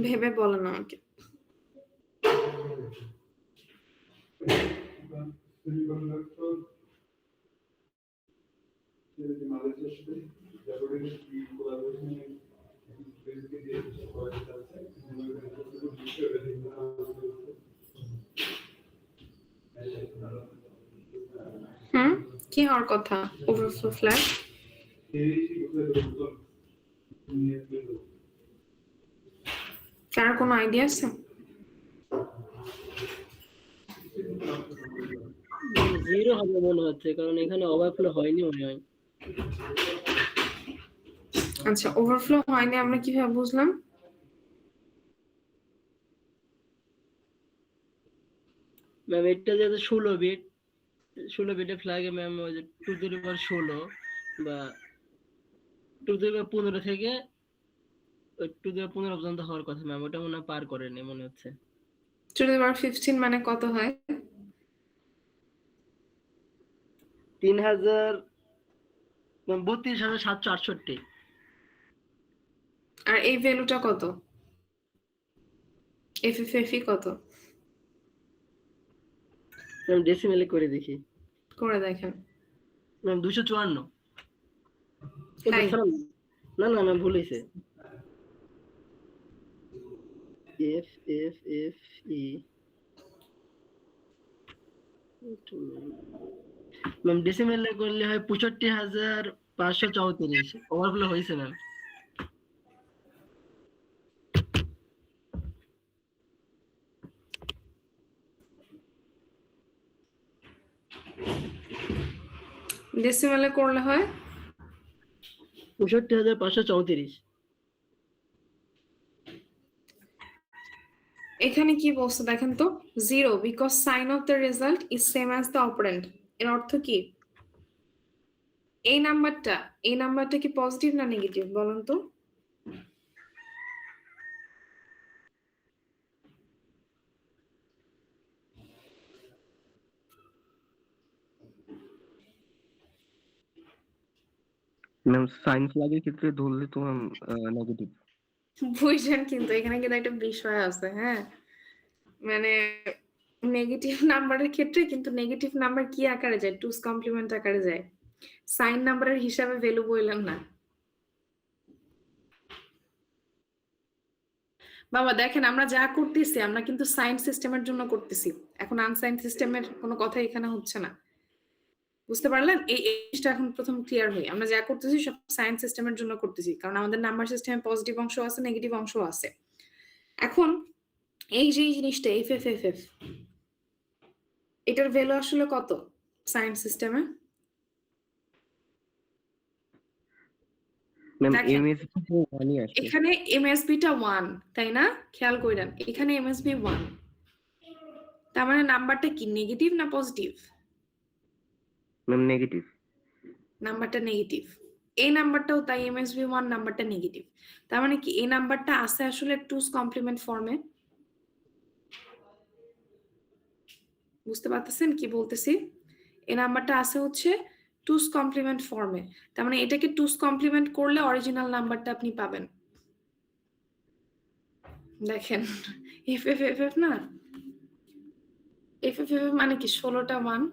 ভেবে বলেন আমাকে। কি হওয়ার কথা ওভারফ্লো ফ্ল্যাগ? কার কোনো আইডিয়া আছে? জিরো হবে মনে হচ্ছে, কারণ এখানে ওভারফ্লো হয়নি মনে হয়। আচ্ছা, ওভারফ্লো হয়নি আমরা কিভাবে বুঝলাম? ম্যাম এটা যেহেতু 16 বিট, 16 বিটের ফ্ল্যাগে ম্যাম ওই যে 2 টু দি পাওয়ার 16 বা 2 টু দি পাওয়ার 15 থেকে 2 টু দি পাওয়ার 15 পর্যন্ত হওয়ার কথা ম্যাম, ওটা মনে হয় পার করেনি মনে হচ্ছে। 2 to the power 15 মানে কত হয়? 32,768। আর এই ভ্যালুটা কত? FFFE কত? ম্যাম ডেসিমেলে করে দেখি। করে দেখেন। ম্যাম 254। তাই? না না ম্যাম ভুল হয়েছে। F F F E ma'am ডেসিমেলে করলে হয় 65,534। ওভারফ্লো হয়েছে ম্যাম। ডেসিমেলে করলে হয় 65,534। এখানে কি বলছে দেখেন তো, 0 because sign of the result is same as the operand. এর অর্থ কি? এই নাম্বারটা কি পজিটিভ না নেগেটিভ বলেন তো? ম্যাম সাইন ফ্ল্যাগের ক্ষেত্রে ধরলে তো নেগেটিভ। বুঝছেন, কিন্তু এখানে কিন্তু একটা বিষয় আছে, হ্যাঁ, মানে নেগেটিভ নাম্বারের ক্ষেত্রে কিন্তু নেগেটিভ নাম্বার কি আকারে যায়? টুস কমপ্লিমেন্ট আকারে যায়, সাইন নাম্বারের হিসাবে ভ্যালু বললেন না। বাবা দেখেন, আমরা যা করতেছি আমরা কিন্তু সাইন সিস্টেমের জন্য করতেছি, এখন আনসাইন সিস্টেমের কোনো কথা এখানে হচ্ছে না। বুঝতে পারলেন? এই জিনিসটা এখন প্রথম ক্লিয়ার হই। আমরা যা করতেছি সব সাইন সিস্টেমের জন্য করতেছি। কারণ আমাদের নাম্বার সিস্টেমে পজিটিভ অংশ আছে, নেগেটিভ অংশ আছে। এখন এই যে জিনিসটা FF এটার ভ্যালু আসলে কত সাইন সিস্টেমে? ম্যাম দেখেন এমএসবি তো 1ই আসে। এখানে এমএসবিটা 1, তাই না? খেয়াল কইরেন। এখানে এমএসবি 1। তার মানে নাম্বারটা কি নেগেটিভ না পজিটিভ? Ma'am negative. নাম্বারটা নেগেটিভ। এই নাম্বারটাও তাই এমএসবি 1 নাম্বারটা নেগেটিভ। তার মানে কি এই নাম্বারটা আছে আসলে 2's কমপ্লিমেন্ট ফর্মে? বুঝতে পারতেছেন কি বলতেছি? এই নাম্বারটা আছে হচ্ছে 2's কমপ্লিমেন্ট ফর্মে। তার মানে এটাকে 2's কমপ্লিমেন্ট করলে অরিজিনাল নাম্বারটা আপনি পাবেন। দেখেন FF না, FF মানে কি 16টা 1।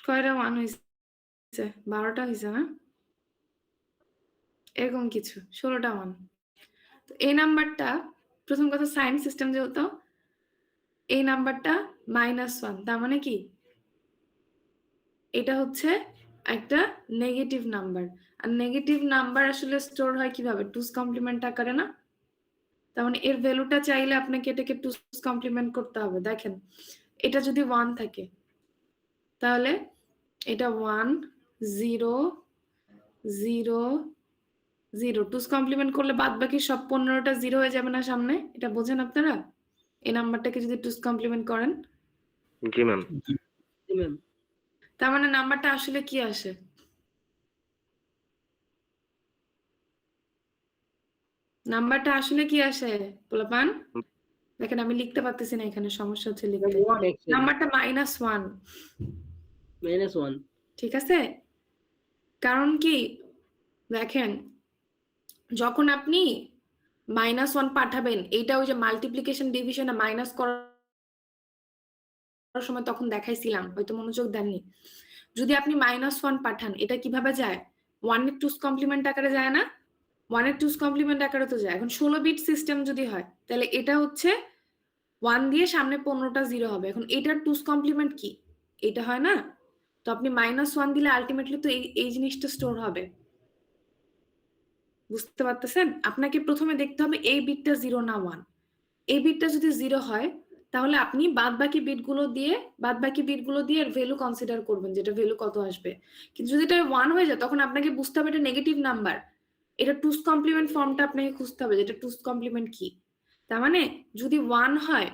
কয়টা 1 হয়েছে? 12টা হয়েছে না? এরকম কিছু 16টা 1। তো এই নাম্বারটা প্রথম কথা সাইন সিস্টেম যেহেতু এই নাম্বারটা -1, তার মানে কি এটা হচ্ছে একটা নেগেটিভ নাম্বার। আর নেগেটিভ নাম্বার আসলে স্টোর হয় কিভাবে? 2's কমপ্লিমেন্ট আকারে না? তার মানে এর ভ্যালুটা চাইলে আপনাকে এটাকে 2's কমপ্লিমেন্ট করতে হবে। দেখেন এটা যদি 1 থাকে তাহলে এটা 1 0 0 0 2's কমপ্লিমেন্ট করলে বাদ বাকি সব 15টা 0 হয়ে যাবে না সামনে? এটা বোঝেন আপনারা? এই নাম্বারটাকে যদি 2's কমপ্লিমেন্ট করেন, জি ম্যাম। জি ম্যাম। তার মানে নাম্বারটা আসলে কি আসে? নাম্বারটা আসলে কি আসে পোলাপান? দেখেন আমি লিখতে পারতেছি না, এখানে সমস্যা হচ্ছে লিখতে। 1 actually নাম্বারটা -1, -1 ঠিক আছে? কারণ কি দেখেন যখন আপনি -1 পাঠাবেন, এইটা ওই যে মাল্টিপ্লিকেশন ডিভিশনে মাইনাস করার সময় তখন দেখাইছিলাম, হয়তো মনোযোগ দেননি। যদি আপনি -1 পাঠান, এটা কিভাবে যায়? 1 এর 2's কমপ্লিমেন্ট আকারে যায় না? 1 এর 2's কমপ্লিমেন্ট আকারে তো যায়। এখন 16 বিট সিস্টেম যদি হয় তাহলে এটা হচ্ছে 1 দিয়ে সামনে 15টা 0 হবে। এখন এটার 2's কমপ্লিমেন্ট কি? এটা হয় না? তো আপনি -1 দিলে আলটিমেটলি তো এই জিনিসটা স্টোর হবে। বুঝতে পারতেছেন? আপনাকে প্রথমে দেখতে হবে এই বিটটা 0 না 1। এই বিটটা যদি 0 হয় তাহলে আপনি বাদবাকি বিটগুলো দিয়ে এর ভ্যালু কনসিডার করবেন, যেটা ভ্যালু কত আসবে। কিন্তু যদি এটা 1 হয়ে যায় তখন আপনাকে বুঝতে হবে এটা নেগেটিভ নাম্বার। এটা 2's কমপ্লিমেন্ট ফর্মটা আপনাকে খুঁজতে হবে, যেটা 2's কমপ্লিমেন্ট কি। তার মানে যদি 1 হয়,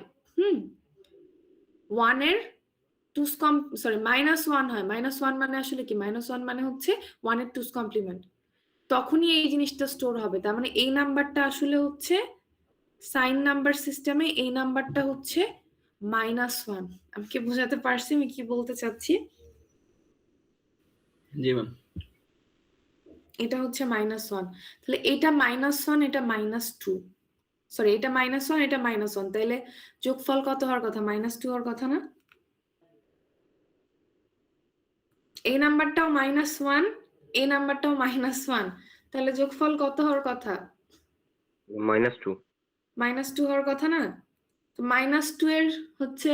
1 এর 2's -1 হয়। -1 মানে আসলে কি? -1 মানে হচ্ছে 1 এর 2's কমপ্লিমেন্ট। তখনই এই জিনিসটা স্টোর হবে। তার মানে এই নাম্বারটা আসলে হচ্ছে সাইন নাম্বার সিস্টেমে এই নাম্বারটা হচ্ছে -1। আমি কি বোঝাতে পারছি আমি কি বলতে চাচ্ছি? জি ম্যাম। এটা হচ্ছে -1। তাহলে এটা -1 এটা -2, সরি এটা -1 এটা -1, তাহলে যোগফল কত হওয়ার কথা? -2 হওয়ার কথা না? এই নাম্বারটাও -1, এই নাম্বারটাও -1, তাহলে যোগফল কত হওয়ার কথা? -2। -2 হওয়ার কথা না? তো -2 এর হচ্ছে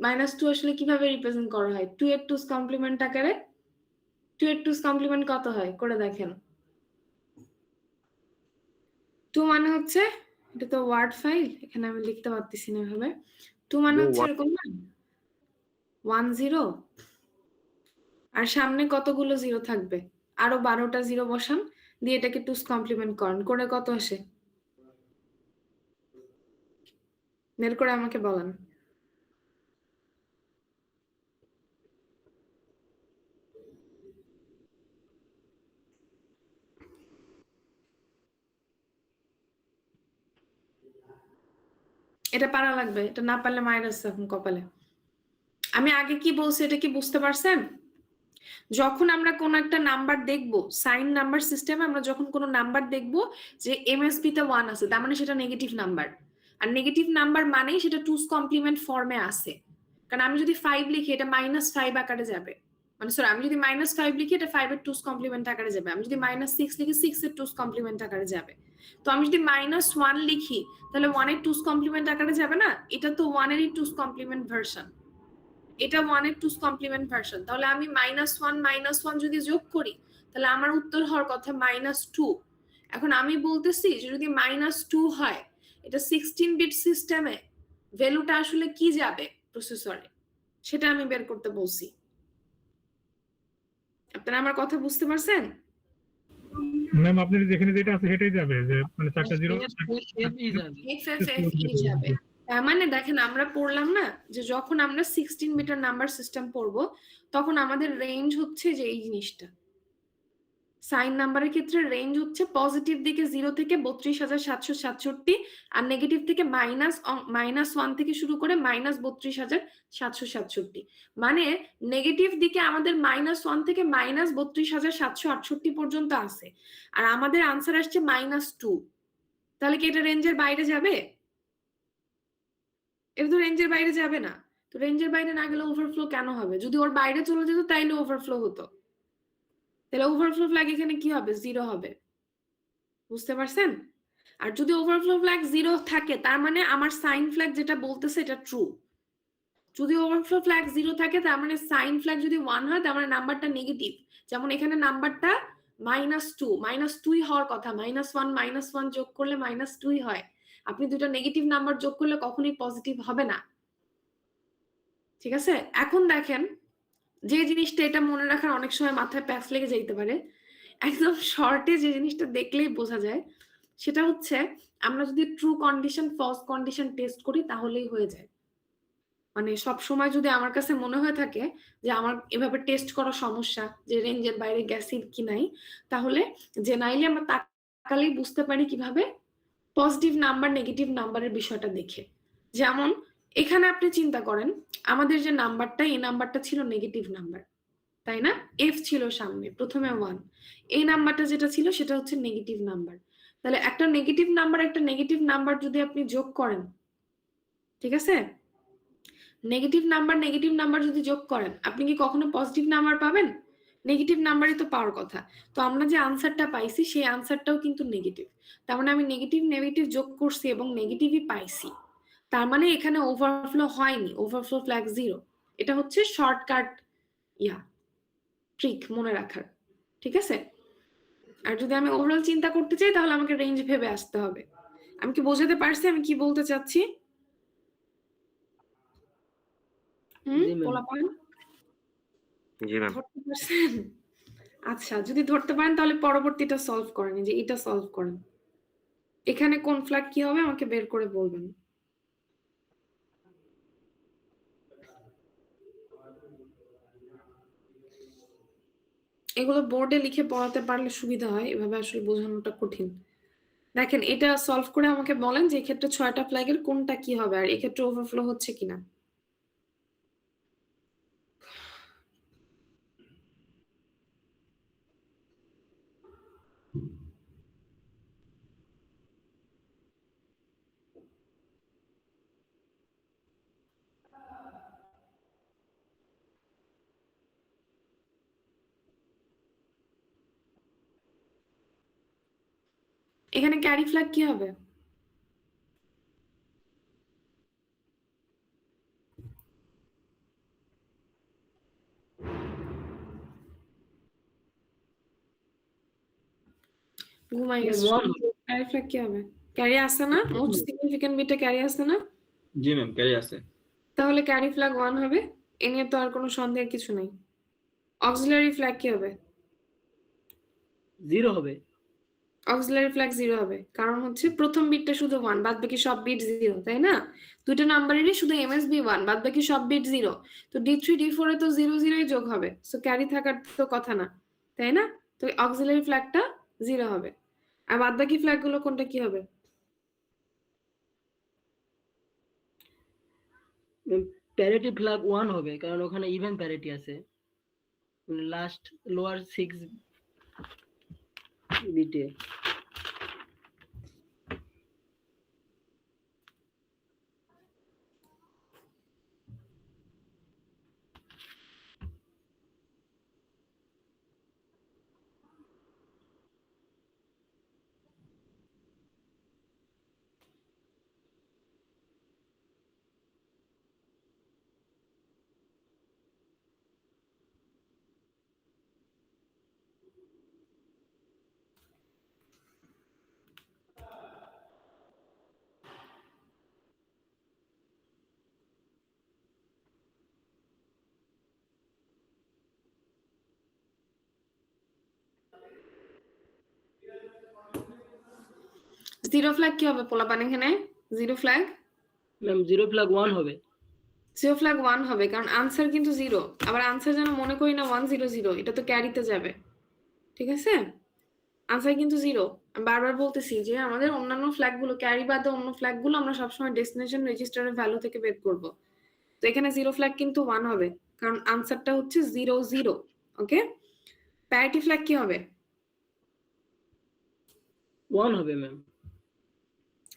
-2 আসলে কিভাবে রিপ্রেজেন্ট করা হয়? 2 এর 2's কমপ্লিমেন্ট আকারে। 2 এর 2's কমপ্লিমেন্ট কত হয়? করে দেখেন। 2 মানে হচ্ছে এটা তো ওয়ার্ড ফাইল, এখানে আমি লিখতে পারতেছি না এভাবে। 2 মানে হচ্ছে এরকম না? 1 0 আর সামনে কতগুলো 0 থাকবে? আরো 12টা 0 বসান, দিয়ে এটাকে 2's কমপ্লিমেন্ট করেন। করে কত আসে? বের করে আমাকে বলেন। এটা পারা লাগবে, এটা না পারলে মায়ের আছে এখন কপালে। আমি আগে কি বলছি এটা কি বুঝতে পারছেন? যখন আমরা কোন একটা নাম্বার দেখব, সাইন নাম্বার সিস্টেমে আমরা যখন কোনো নাম্বার দেখব যে এমএসবি তে 1 আছে, তার মানে সেটা নেগেটিভ নাম্বার। আর নেগেটিভ নাম্বার মানেই সেটা 2's কমপ্লিমেন্ট ফর্মে আছে। কারণ আমি যদি 5 লিখি এটা -5 আকারে যাবে। মানে সরি আমি যদি -5 লিখি এটা 5 এর 2's কমপ্লিমেন্ট আকারে যাবে, আমি যদি -6 লিখি 6 এর 2's কমপ্লিমেন্ট আকারে যাবে। তো আমি যদি -1 লিখি তাহলে 1 এর 2's কমপ্লিমেন্ট আকারে যাবে না, এটা তো 1 এরই 2's কমপ্লিমেন্ট ভার্সন, এটা 1 এর 2's কমপ্লিমেন্ট ভার্সন। তাহলে আমি -1 যদি যোগ করি তাহলে আমার উত্তর হওয়ার কথা -2। এখন আমি বলতেছি যে যদি -2 হয় এটা 16 বিট সিস্টেমে ভ্যালুটা আসলে কি যাবে প্রসেসরে, সেটা আমি বের করতে বলছি। আপনারা আমার কথা বুঝতে পারছেন? ম্যাম আপনার যেখানে যেটা আছে সেটাই যাবে, যে মানে 4টা জিরো FFFE যাবে। তার মানে দেখেন আমরা পড়লাম না যে যখন আমরা 16 বিটের নাম্বার সিস্টেম পড়বো তখন আমাদের রেঞ্জ হচ্ছে যে এই জিনিসটা, সাইন নাম্বারের ক্ষেত্রে রেঞ্জ হচ্ছে পজিটিভ দিকে 0 থেকে 32,767 আর নেগেটিভ থেকে -1 থেকে শুরু করে -32,767। মানে নেগেটিভ দিকে আমাদের -1 থেকে -32,768 পর্যন্ত আছে, আর আমাদের আনসার আসছে -2। তাহলে কি এটা রেঞ্জের বাইরে যাবে? এটা তো রেঞ্জের বাইরে যাবে না। তো রেঞ্জের বাইরে না গেলে ওভারফ্লো কেন হবে? যদি ওর বাইরে চলে যেত তাইলে ওভারফ্লো হতো। তাহলে ওভারফ্লো ফ্ল্যাগ এখানে কি হবে? 0 হবে। বুঝতে পারছেন? আর যদি ওভারফ্লো ফ্ল্যাগ 0 থাকে তার মানে আমার সাইন ফ্ল্যাগ যেটা বলতেছে এটা ট্রু। যদি ওভারফ্লো ফ্ল্যাগ 0 থাকে তার মানে সাইন ফ্ল্যাগ যদি 1 হয় তার মানে নাম্বারটা নেগেটিভ। যেমন এখানে নাম্বারটা -2 হওয়ার কথা, -1 যোগ করলে -2 হয়। আপনি দুটো নেগেটিভ নাম্বার যোগ করলে কখনোই পজিটিভ হবে না। ঠিক আছে? এখন দেখেন যে জিনিসটা, এটা মনে রাখার অনেক সময় মাথায় প্যাচ লেগে যাইতে পারে, একদম শর্টে যে জিনিসটা দেখলেই বোঝা যায় সেটা হচ্ছে আমরা যদি true condition false condition test করি তাহলেই হয়ে যায়। মানে সব সময় যদি আমার কাছে মনে হয়ে থাকে যে আমার এভাবে টেস্ট করা সমস্যা যে রেঞ্জের বাইরে গেছি কি নাই, তাহলে জেনারেলি আমরা তাকালেই বুঝতে পারি কিভাবে পজিটিভ নাম্বার নেগেটিভ নাম্বারের বিষয়টা দেখে। যেমন এখানে আপনি চিন্তা করেন আমাদের যে নাম্বারটা, এই নাম্বারটা ছিল নেগেটিভ নাম্বার, তাই না? এফ ছিল সামনে, প্রথমে 1। এই নাম্বারটা যেটা ছিল সেটা হচ্ছে নেগেটিভ নাম্বার। তাহলে একটা নেগেটিভ নাম্বার যদি আপনি যোগ করেন, ঠিক আছে, নেগেটিভ নাম্বার যদি যোগ করেন আপনি কি কখনো পজিটিভ নাম্বার পাবেন? নেগেটিভ নাম্বারই তো পাওয়ার কথা। তো আমরা যে আনসারটা পাইছি সেই আনসারটাও কিন্তু নেগেটিভ। তার মানে আমি নেগেটিভ যোগ করছি এবং নেগেটিভই পাইছি। তার মানে এখানে ওভারফ্লো হয়নি, ওভারফ্লো ফ্ল্যাগ 0। এটা হচ্ছে শর্টকাট ট্রিক মনে রাখার। ঠিক আছে? আর যদি আমি ওভারঅল চিন্তা করতে চাই তাহলে আমাকে রেঞ্জ ভেবে আসতে হবে। আমি কি বোঝাতে পারছি আমি কি বলতে চাচ্ছি? পোলাপান জি ম্যাম। ধরতে পারছেন? আচ্ছা, যদি ধরতে পারেন তাহলে পরবর্তীটা সলভ করেন, যে এটা সলভ করেন। এখানে কোন ফ্ল্যাগ কি হবে আমাকে বের করে বলবেন। এগুলো বোর্ডে লিখে পড়াতে পারলে সুবিধা হয়, এভাবে আসলে বোঝানোটা কঠিন। দেখেন এটা সলভ করে আমাকে বলেন যে এক্ষেত্রে 6টা ফ্ল্যাগের কোনটা কি হবে আর এক্ষেত্রে ওভারফ্লো হচ্ছে কিনা। এখানে ক্যারি ফ্ল্যাগ কি হবে? ঘুমাই গেছে। ক্যারি ফ্ল্যাগ কি হবে? ক্যারি আছে না? মোস্ট সিগনিফিকেন্ট বিটে ক্যারি আছে না? জি ম্যাম, ক্যারি আছে। তাহলে ক্যারি ফ্ল্যাগ 1 হবে, এ নিয়ে তো আর কোনো সন্দেহের কিছু নেই। অক্সিলারি ফ্ল্যাগ কি হবে? 0 হবে। অক্সিলারি ফ্ল্যাগ 0 হবে, কারণ হচ্ছে প্রথম বিটটা শুধু 1, বাদ বাকি সব বিট 0, তাই না? দুটো নাম্বারেরই শুধু এমএসবি 1, বাদ বাকি সব বিট 0। তো D3 D4 এ তো 0 0ই যোগ হবে, সো ক্যারি থাকার তো কথা না, তাই না? তো অক্সিলারি ফ্ল্যাগটা 0 হবে। আর বাদ বাকি ফ্ল্যাগ গুলো কোনটা কি হবে? প্যারিটি ফ্ল্যাগ 1 হবে, কারণ ওখানে ইভেন প্যারিটি আছে। লাস্ট লোয়ার 6 বিটে। জিরো ফ্ল্যাগ কি হবে পোলাপান এখানে? Zero flag? Ma'am zero flag 1 হবে। জিরো ফ্ল্যাগ 1 হবে কারণ আনসার কিন্তু জিরো। আবার আনসার যেন মনে করি না 100, এটা তো ক্যারিতে যাবে। ঠিক আছে? আনসার কিন্তু জিরো। আমি বারবার বলতেছি যে আমাদের অন্যান্য ফ্ল্যাগগুলো ক্যারি বাদে অন্য ফ্ল্যাগগুলো আমরা সবসময় ডেস্টিনেশন রেজিস্টারের ভ্যালু থেকে বের করব। তো এখানে জিরো ফ্ল্যাগ কিন্তু 1 হবে কারণ আনসারটা হচ্ছে 00। ওকে? প্যারিটি ফ্ল্যাগ কি হবে? 1 হবে ম্যাম।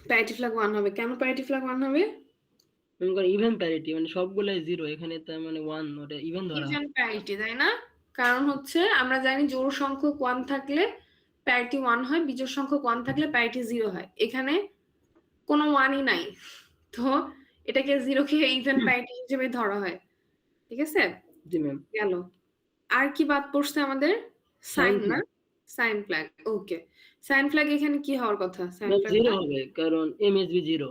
প্যারিটি ফ্ল্যাগ 1 হবে। কেন প্যারিটি ফ্ল্যাগ 1 হবে? মনে করেন ইভেন প্যারিটি মানে সবগুলাই 0, এখানে তার মানে 1 ওটা ইভেন ধরা হয়। ইভেন প্যারিটি, তাই না? কারণ হচ্ছে আমরা জানি জোড় সংখ্যক 1 থাকলে প্যারিটি 1 হয়, বিজোড় সংখ্যক 1 থাকলে প্যারিটি 0 হয়। এখানে কোনো 1ই নাই। তো এটাকে 0 কে ইভেন প্যারিটি হিসেবে ধরা হয়। ঠিক আছে? জি ম্যাম। গেল। আর কি বাদ পড়ছে আমাদের? সাইন না? Sign flag. Okay. Sign flag এখানে কি হওয়ার কথা? সাইন ম্যাম ফ্ল্যাগ 0 হবে কারণ এমএসবি 0।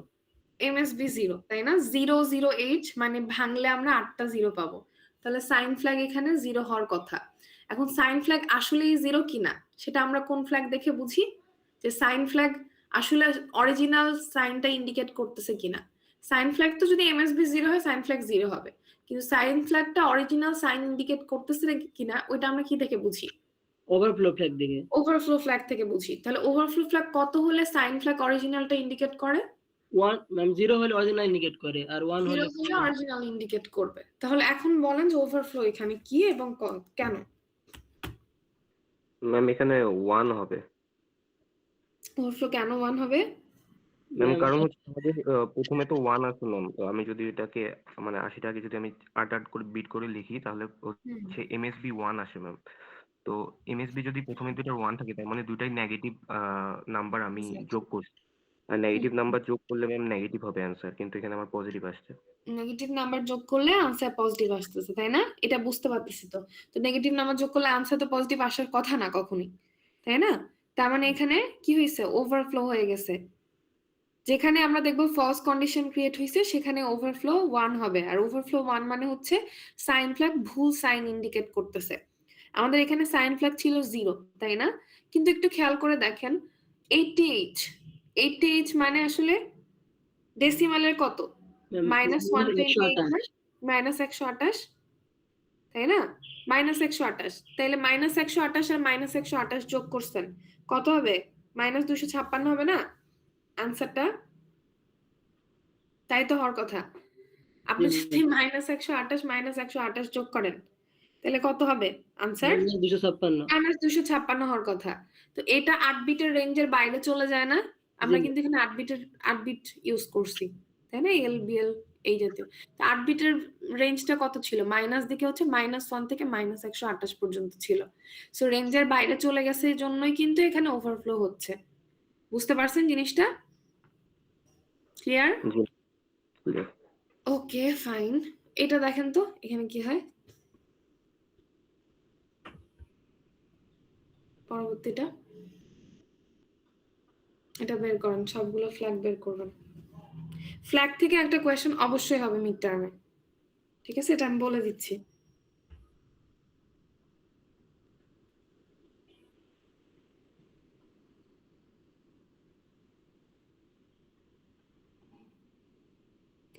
এমএসবি 0, তাই না? 008 মানে ভাঙলে আমরা 8টা 0 পাবো। তাহলে সাইন ফ্ল্যাগ এখানে 0 হওয়ার কথা। এখন সাইন ফ্ল্যাগ আসলেই 0 কিনা সেটা আমরা কোন ফ্ল্যাগ দেখে বুঝি? যে সাইন ফ্ল্যাগ আসলে অরিজিনাল সাইনটা ইন্ডিকেট করতেছে কিনা। সাইন ফ্ল্যাগ তো যদি এমএসবি 0 হয় সাইন ফ্ল্যাগ 0 হবে। কিন্তু সাইন ফ্ল্যাগটা অরিজিনাল সাইন ইন্ডিকেট করতেছে কিনা ওইটা আমরা কি দেখে বুঝি? ওভারফ্লো ফ্ল্যাগ দেখে। ওভারফ্লো ফ্ল্যাগ থেকে বুঝি। তাহলে ওভারফ্লো ফ্ল্যাগ কত হলে সাইন ফ্ল্যাগ অরিজিনালটা ইন্ডিকেট করে? 1 ম্যাম 0 হলে অরিজিনাল ইন্ডিকেট করে আর 1 হলে অরিজিনাল ইন্ডিকেট করবে। তাহলে এখন বলেন যে ওভারফ্লো এখানে কি এবং কেন? ম্যাম এখানে 1 হবে। ওভারফ্লো কেন 1 হবে? ম্যাম ম্যাম কারণ হচ্ছে আমাদের প্রথমে তো 1 আছে ম্যাম, তো আমি যদি এটাকে মানে 80টাকে যদি আমি 8 করে বিট করে লিখি তাহলে হচ্ছে এমএসবি 1 আসে ম্যাম। তো এমএসবি যদি প্রথমে দুইটার 1 থাকে তার মানে দুইটাই নেগেটিভ নাম্বার আমি যোগ করছি। আর নেগেটিভ নাম্বার যোগ করলে ম্যাম নেগেটিভ হবে অ্যান্সার, কিন্তু এখানে আমার পজিটিভ আসছে। নেগেটিভ নাম্বার যোগ করলে আনসার পজিটিভ আসতেছে, তাই না? এটা বুঝতে পারতেছি তো। তো নেগেটিভ নাম্বার যোগ করলে আনসার তো পজিটিভ আসার কথা না কখনোই, তাই না? তার মানে এখানে কি হয়েছে? ওভারফ্লো হয়ে গেছে। যেখানে আমরা দেখবো ফলস কন্ডিশন ক্রিয়েট হয়েছে সেখানে ওভারফ্লো 1 হবে। আর ওভারফ্লো 1 মানে হচ্ছে সাইন ফ্ল্যাগ ভুল সাইন ইন্ডিকেট করতেছে। আমাদের এখানে সাইন ফ্ল্যাগ ছিল 0, তাই না? কিন্তু একটু খেয়াল করে দেখেন 88 মানে আসলে ডেসিমালের কত? -128 না? -128, তাই না? -128। তাইলে -128 আর -128 যোগ করছেন কত হবে? -256 হবে না আনসারটা? তাই তো হওয়ার কথা। আপনি যদি -128 -128 যোগ করেন তাহলে কত হবে আনসার? 256। -256 হওয়ার কথা। তো এটা 8 বিটের রেঞ্জের বাইরে চলে যায় না? আমরা কিন্তু এখানে 8 বিট ইউজ করছি, তাই না? এলবিএল এই জাতীয়। তো 8 বিটের রেঞ্জটা কত ছিল? মাইনাস দিকে হচ্ছে -1 থেকে -128 পর্যন্ত ছিল। সো রেঞ্জের বাইরে চলে গেছে এই জন্যই কিন্তু এখানে ওভারফ্লো হচ্ছে। বুঝতে পারছেন জিনিসটা? ক্লিয়ার? জি ক্লিয়ার। Okay fine. এটা দেখেন তো এখানে কি হয়? পরবর্তীটা এটা বের করেন, সবগুলো ফ্ল্যাগ বের করবেন। ফ্ল্যাগ থেকে একটা কোয়েশ্চেন অবশ্যই হবে মিড টার্মে, ঠিক আছে? এটা আমি বলে দিচ্ছি।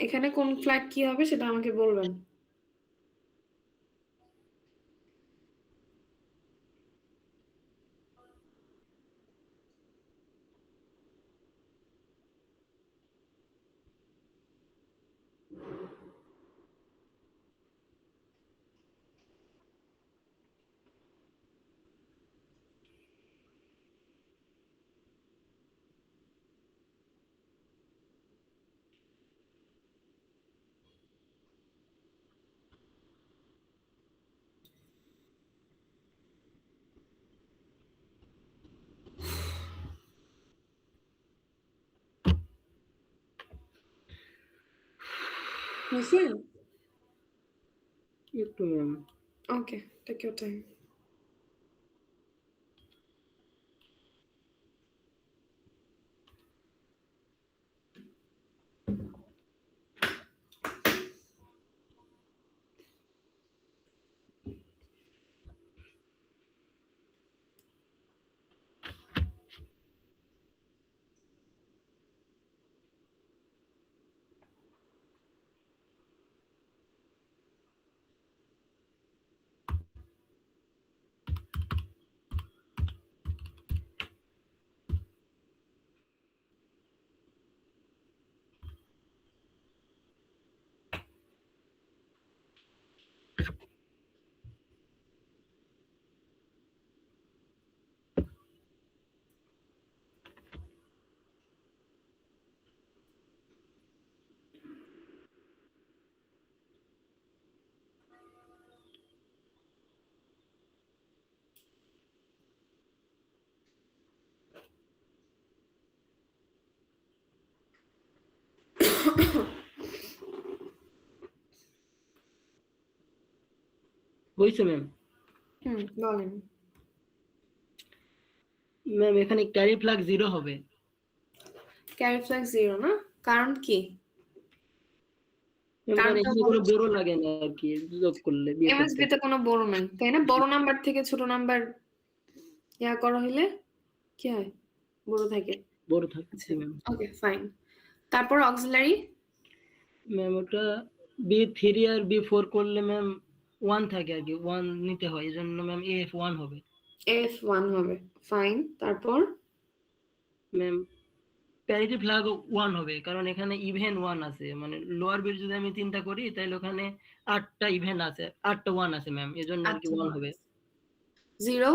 এখানে কোন ফ্ল্যাগ কি হবে সেটা আমাকে বলবেন। বুঝছেন? একটু ma'am. Okay, take your time. হয়েছে ম্যাম। বলেন। ম্যাম এখানে ক্যারি ফ্ল্যাগ 0 হবে। ক্যারি ফ্ল্যাগ 0 না? কারণ কি? ম্যাম কারণ কারণটা এখানে কোনো বলেন। বড় লাগে না আর কি যোগ করলে বিয়োগ করতে। এমএসবি তে কোনো বড় নাই, তাই না? বড় নাম্বার থেকে ছোট নাম্বার করা হইলে কি হয়? বড় থাকে। বড় থাকে আচ্ছা, ম্যাম। Okay fine. তারপর অক্সিলারি ম্যাম ওটা B3 আর B4 করলে ম্যাম 1 থাকে আর কি, 1 নিতে হয়, এজন্য ম্যাম AF1 হবে। F1 হবে। ফাইন। তারপর ম্যাম প্যারিটি ফ্ল্যাগ 1 হবে, কারণ এখানে ইভেন 1 আছে, মানে লোয়ার বিট যদি আমি চিন্তা করি তাহলে ওখানে 8টা ইভেন আছে, 8টা 1 আছে ম্যাম, এজন্য আর কি 1 হবে। 0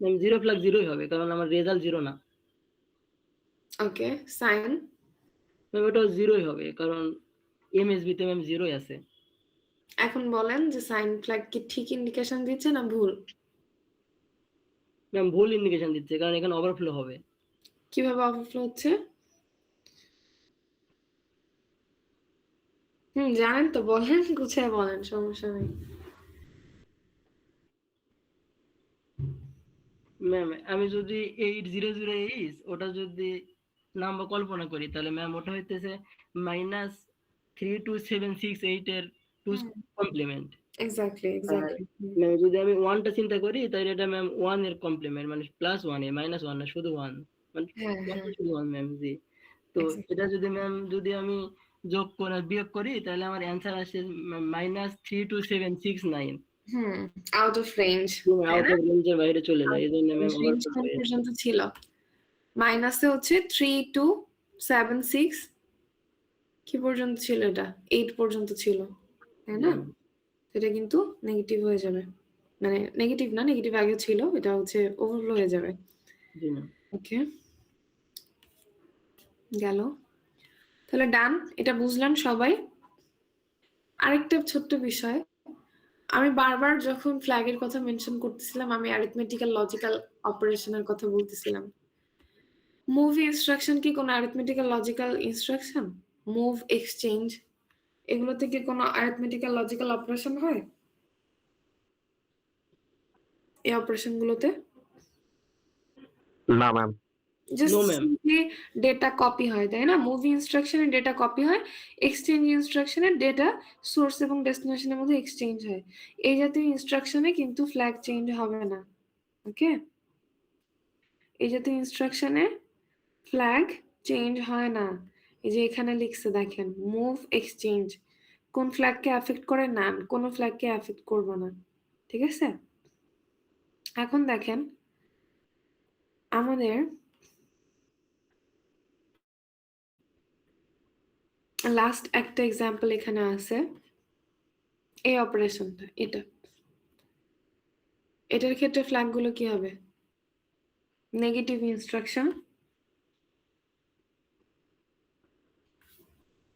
ম্যাম 0 ফ্ল্যাগ 0ই হবে, কারণ আমার রেজাল্ট 0 না। ওকে। সাইন ম্যাম ওটাও 0ই হবে, কারণ এমএসবি তে ম্যাম 0ই আছে। এখন বলেন যে সাইন ফ্ল্যাগ কি ঠিক ইন্ডিকেশন দিচ্ছে না ভুল? ম্যাম ভুল ইন্ডিকেশন দিচ্ছে, কারণ এখানে ওভারফ্লো হবে। কিভাবে ওভারফ্লো হচ্ছে? জানেন তো, বলেন, গুছিয়ে বলেন, সমস্যা নেই। ম্যাম আমি যদি 8008 ওটা যদি নাম্বার কল্পনা করি, তাহলে ম্যাম ওটা হইতেছে -32768 এর 2 কমপ্লিমেন্ট। Exactly exactly. ম্যাম যদি আমি 1টা চিন্তা করি তাহলে এটা ম্যাম 1 এর কমপ্লিমেন্ট, মানে +1 এ -1 না, শুধু 1, মানে হ্যাঁ হ্যাঁ শুধু 1 ম্যাম। জি, তো exactly. এটা যদি ম্যাম যদি আমি যোগ করে বিয়োগ করি তাহলে আমার অ্যান্সার আসে -32769। আউট অফ রেঞ্জ, তাই আউট না? অফ রেঞ্জের বাইরে চলে যায়, এই জন্য ম্যাম রেঞ্জ ওভারফ্লো কোন হয়ে যায়। পর্যন্ত ছিল? মাইনাসে হচ্ছে 3276 কি পর্যন্ত ছিল? এটা 8 পর্যন্ত ছিল, তাই না? এটা কিন্তু নেগেটিভ হয়ে যাবে, মানে নেগেটিভ না, নেগেটিভ আগে ছিল, এটা হচ্ছে ওভারফ্লো হয়ে যাবে। জি ম্যাম। ওকে, গেল। তাহলে ডান, এটা বুঝলেন সবাই। আরেকটা ছোট্ট বিষয়, আমি বারবার যখন ফ্ল্যাগের কথা মেনশন করতেছিলাম, আমি অ্যারিথমেটিক্যাল লজিক্যাল অপারেশনের কথা বলতেছিলাম। মুভ ইনস্ট্রাকশন কি কোনো arithmetical logical instruction? Move, exchange, এগুলোতে কি কোনো অ্যারিথমেটিক্যাল লজিক্যাল অপারেশন হয় এই অপারেশন গুলোতে? না ma'am. Just no ma'am. Simply data copy হয়, তাই না? মুভ ইনস্ট্রাকশনে ডেটা কপি হয়, এক্সচেঞ্জ ইনস্ট্রাকশনে ডেটা সোর্স এবং ডেস্টিনেশনের মধ্যে এক্সচেঞ্জ হয়। এই জাতীয় ইনস্ট্রাকশনে কিন্তু ফ্ল্যাগ চেঞ্জ হবে না। ওকে, এই জাতীয় ইনস্ট্রাকশনে ফ্ল্যাগ চেঞ্জ হয় না। এই যে এখানে লিখছে দেখেন, মুভ, এক্সচেঞ্জ, কোন ফ্ল্যাগকে অ্যাফেক্ট করে? না, কোনো ফ্ল্যাগকে অ্যাফেক্ট করবে না। ঠিক আছে, এখন দেখেন আমাদের লাস্ট একটা এক্সাম্পল এখানে আছে, এই অপারেশনটা, এটার ক্ষেত্রে ফ্ল্যাগ গুলো কি হবে? Negative instruction.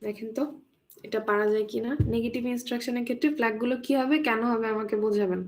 দেখেন তো এটা পারা যায় কিনা। নেগেটিভ ইনস্ট্রাকশনের ক্ষেত্রে ফ্ল্যাগ গুলো কি হবে, কেন হবে, আমাকে বোঝাবেন।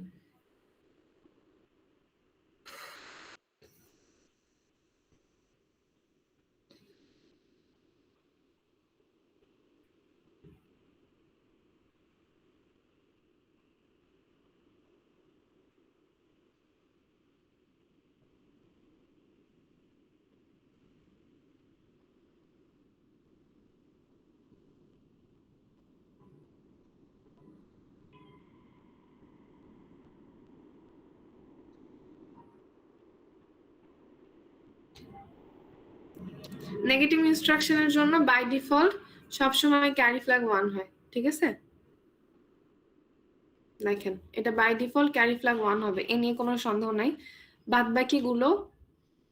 নেগেটিভ ইনস্ট্রাকশনের জন্য বাই ডিফল্ট সবসময় ক্যারি ফ্ল্যাগ 1 হয়, ঠিক আছে? দেখেন এটা বাই ডিফল্ট ক্যারি ফ্ল্যাগ 1 হবে, এ নিয়ে কোনো সন্দেহ নাই। বাদ বাকি গুলো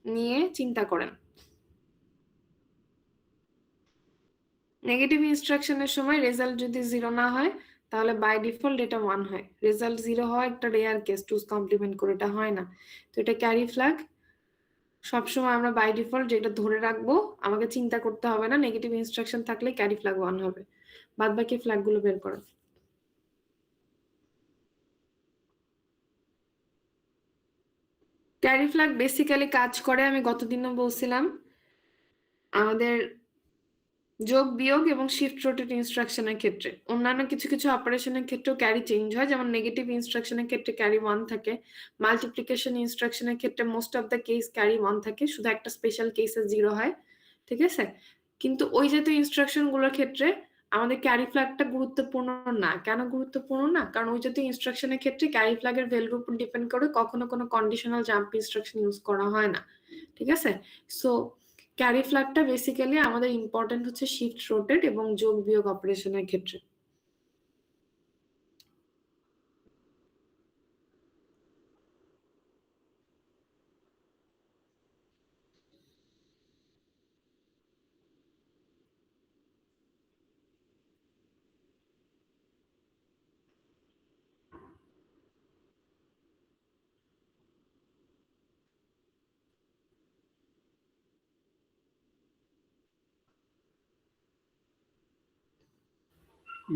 নিয়ে চিন্তা করেন। নেগেটিভ ইনস্ট্রাকশনের সময় রেজাল্ট যদি 0 না হয় তাহলে বাই ডিফল্ট এটা 1 হয়। রেজাল্ট 0 হওয়া একটা রেয়ার কেস, 2's কমপ্লিমেন্ট করে এটা হয় না। তো এটা ক্যারি ফ্ল্যাগ সবসময় আমরা বাই ডিফল্ট যেটা ধরে রাখবো, আমাকে চিন্তা করতে হবে না, নেগেটিভ ইনস্ট্রাকশন থাকলে ক্যারি ফ্ল্যাগ 1 হবে। বাদ বাকি ফ্ল্যাগ গুলো বের করো। ক্যারি ফ্ল্যাগ বেসিক্যালি কাজ করে, আমি গতদিনও বলছিলাম, আমাদের যোগ বিয়োগ এবং শিফট রোটেট ইনস্ট্রাকশনের ক্ষেত্রে অন্যান্য কিছু কিছু অপারেশনের ক্ষেত্রেও ক্যারি চেঞ্জ হয়, যেমন নেগেটিভ ইনস্ট্রাকশনের ক্ষেত্রে ক্যারি 1 থাকে, মাল্টিপ্লিকেশন ইনস্ট্রাকশনের ক্ষেত্রে most of the case carry 1 থাকে, শুধু একটা স্পেশাল কেসে 0 হয়, ঠিক আছে? কিন্তু ওই জাতীয় ইনস্ট্রাকশন গুলোর ক্ষেত্রে আমাদের ক্যারি ফ্ল্যাগটা গুরুত্বপূর্ণ না। কেন গুরুত্বপূর্ণ না? কারণ ওই জাতীয় ইনস্ট্রাকশনের ক্ষেত্রে ক্যারি ফ্ল্যাগের ভ্যালুর উপর ডিপেন্ড করে কখনো কোনো কন্ডিশনাল জাম্প ইনস্ট্রাকশন ইউজ করা হয় না, ঠিক আছে? সো ক্যারি ফ্ল্যাগটা বেসিক্যালি আমাদের ইম্পর্টেন্ট হচ্ছে শিফট রোটেট এবং যোগ বিয়োগ অপারেশনের ক্ষেত্রে।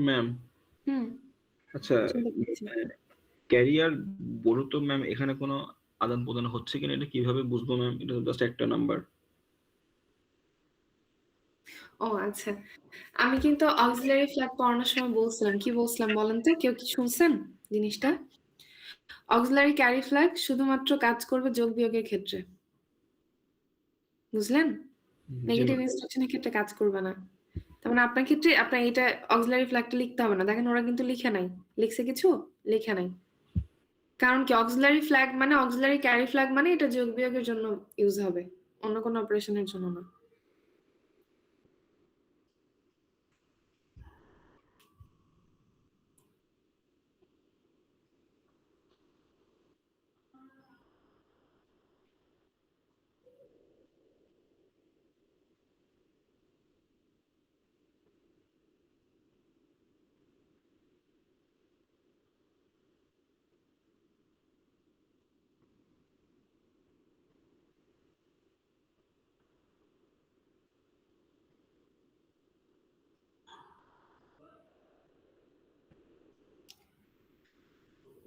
ম্যাম হুম, আচ্ছা, শুনতে পাচ্ছি। ক্যারিয়ার বলো তো ম্যাম, এখানে কোনো আদান প্রদান হচ্ছে কিনা এটা কিভাবে বুঝবো ম্যাম? এটা তো জাস্ট একটা নাম্বার। ও আচ্ছা, আমি কিন্তু অক্সিলারি ফ্ল্যাগ পড়ানোর সময় বলছিলাম, কি বলছিলাম বলেন তো? কেউ কি শুনছেন জিনিসটা? অক্সিলারি ক্যারি ফ্ল্যাগ শুধুমাত্র কাজ করবে যোগ বিয়োগের ক্ষেত্রে, বুঝলেন? জি নেগেটিভ ম্যাম। ইনস্ট্রাকশনের ক্ষেত্রে কাজ করবে না। তার মানে আপনার ক্ষেত্রে আপনার এটা অক্সিলারি ফ্ল্যাগটা লিখতে হবে না। দেখেন ওরা কিন্তু লিখে নাই, লিখছে কিছু লিখে নাই। কারণ কি অক্সিলারি ফ্ল্যাগ মানে অক্সিলারি ক্যারি ফ্ল্যাগ মানে এটা যোগ বিয়োগের জন্য ইউজ হবে, অন্য কোনো অপারেশনের জন্য না।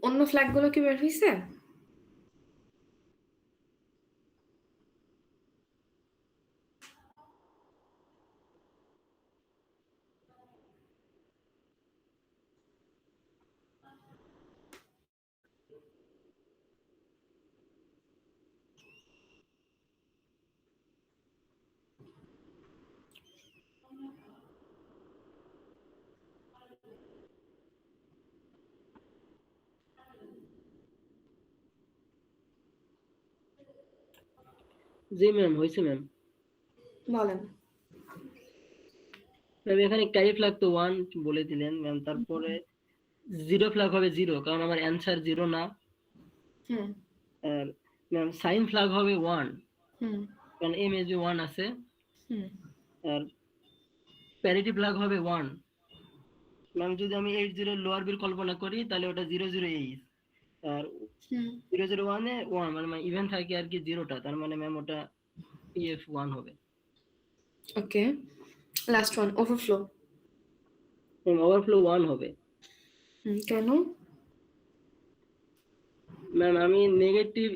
অন্য ফ্ল্যাগ গুলো কি বের হইছে? জি ম্যাম, হয়েছে ম্যাম। বলেন। ম্যাম এখানে ক্যারি ফ্ল্যাগ তো 1 বলে দিলেন ম্যাম, তারপরে জিরো ফ্ল্যাগ হবে 0, কারণ আমার অ্যান্সার 0 না। হুম আর ম্যাম সাইন ফ্ল্যাগ হবে 1, হুম কারণ এমএসবি 1 আছে। হুম আর প্যারিটি ফ্ল্যাগ হবে 1। ম্যাম যদি আমি 80 লোয়ার বিল কল্পনা করি তাহলে ওটা 008। আর হুম 001 এ 1 মানে ইভেন থাকে আর কি 0টা, তার মানে ম্যাম ওটা পিএফ 1 হবে। Okay, last one overflow. Ma'am overflow 1 হবে। কেন? ম্যাম আমি negative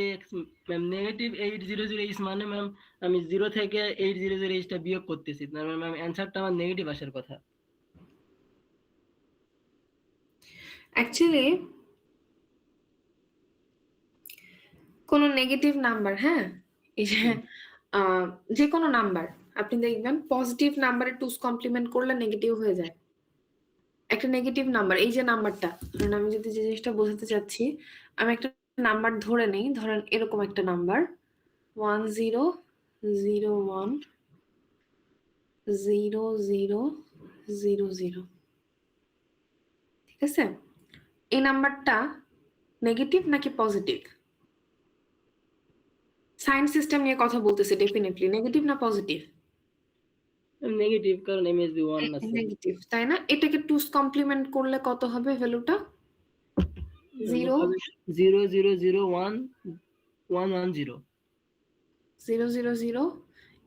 x, ma'am negative 800h মানে ম্যাম আমি 0 থেকে 800h টা বিয়োগ করতেছি, তার মানে ম্যাম অ্যান্সারটা আমার নেগেটিভ আসার কথা। অ্যাকচুয়ালি কোনো নেগেটিভ নাম্বার, হ্যাঁ, এই যে যে কোনো নাম্বার আপনি দেখবেন পজিটিভ নাম্বারে টুস কমপ্লিমেন্ট করলে নেগেটিভ হয়ে যায়। একটা নেগেটিভ নাম্বার, এই যে নাম্বারটা, ধরেন আমি যদি যে জিনিসটা বোঝাতে চাচ্ছি, আমি একটা নাম্বার ধরে নেই, ধরেন এরকম একটা নাম্বার 10010000, ঠিক আছে? এই নাম্বারটা নেগেটিভ নাকি পজিটিভ? সাইন সিস্টেম নিয়ে কথা বলতেছে, ডেফিনেটলি নেগেটিভ না পজিটিভ? নেগেটিভ, কারণ এমএসবি 1 আছে। নেগেটিভ, তাই না? এটাকে টুস কমপ্লিমেন্ট করলে কত হবে ভ্যালুটা? 0 00001 110। 000,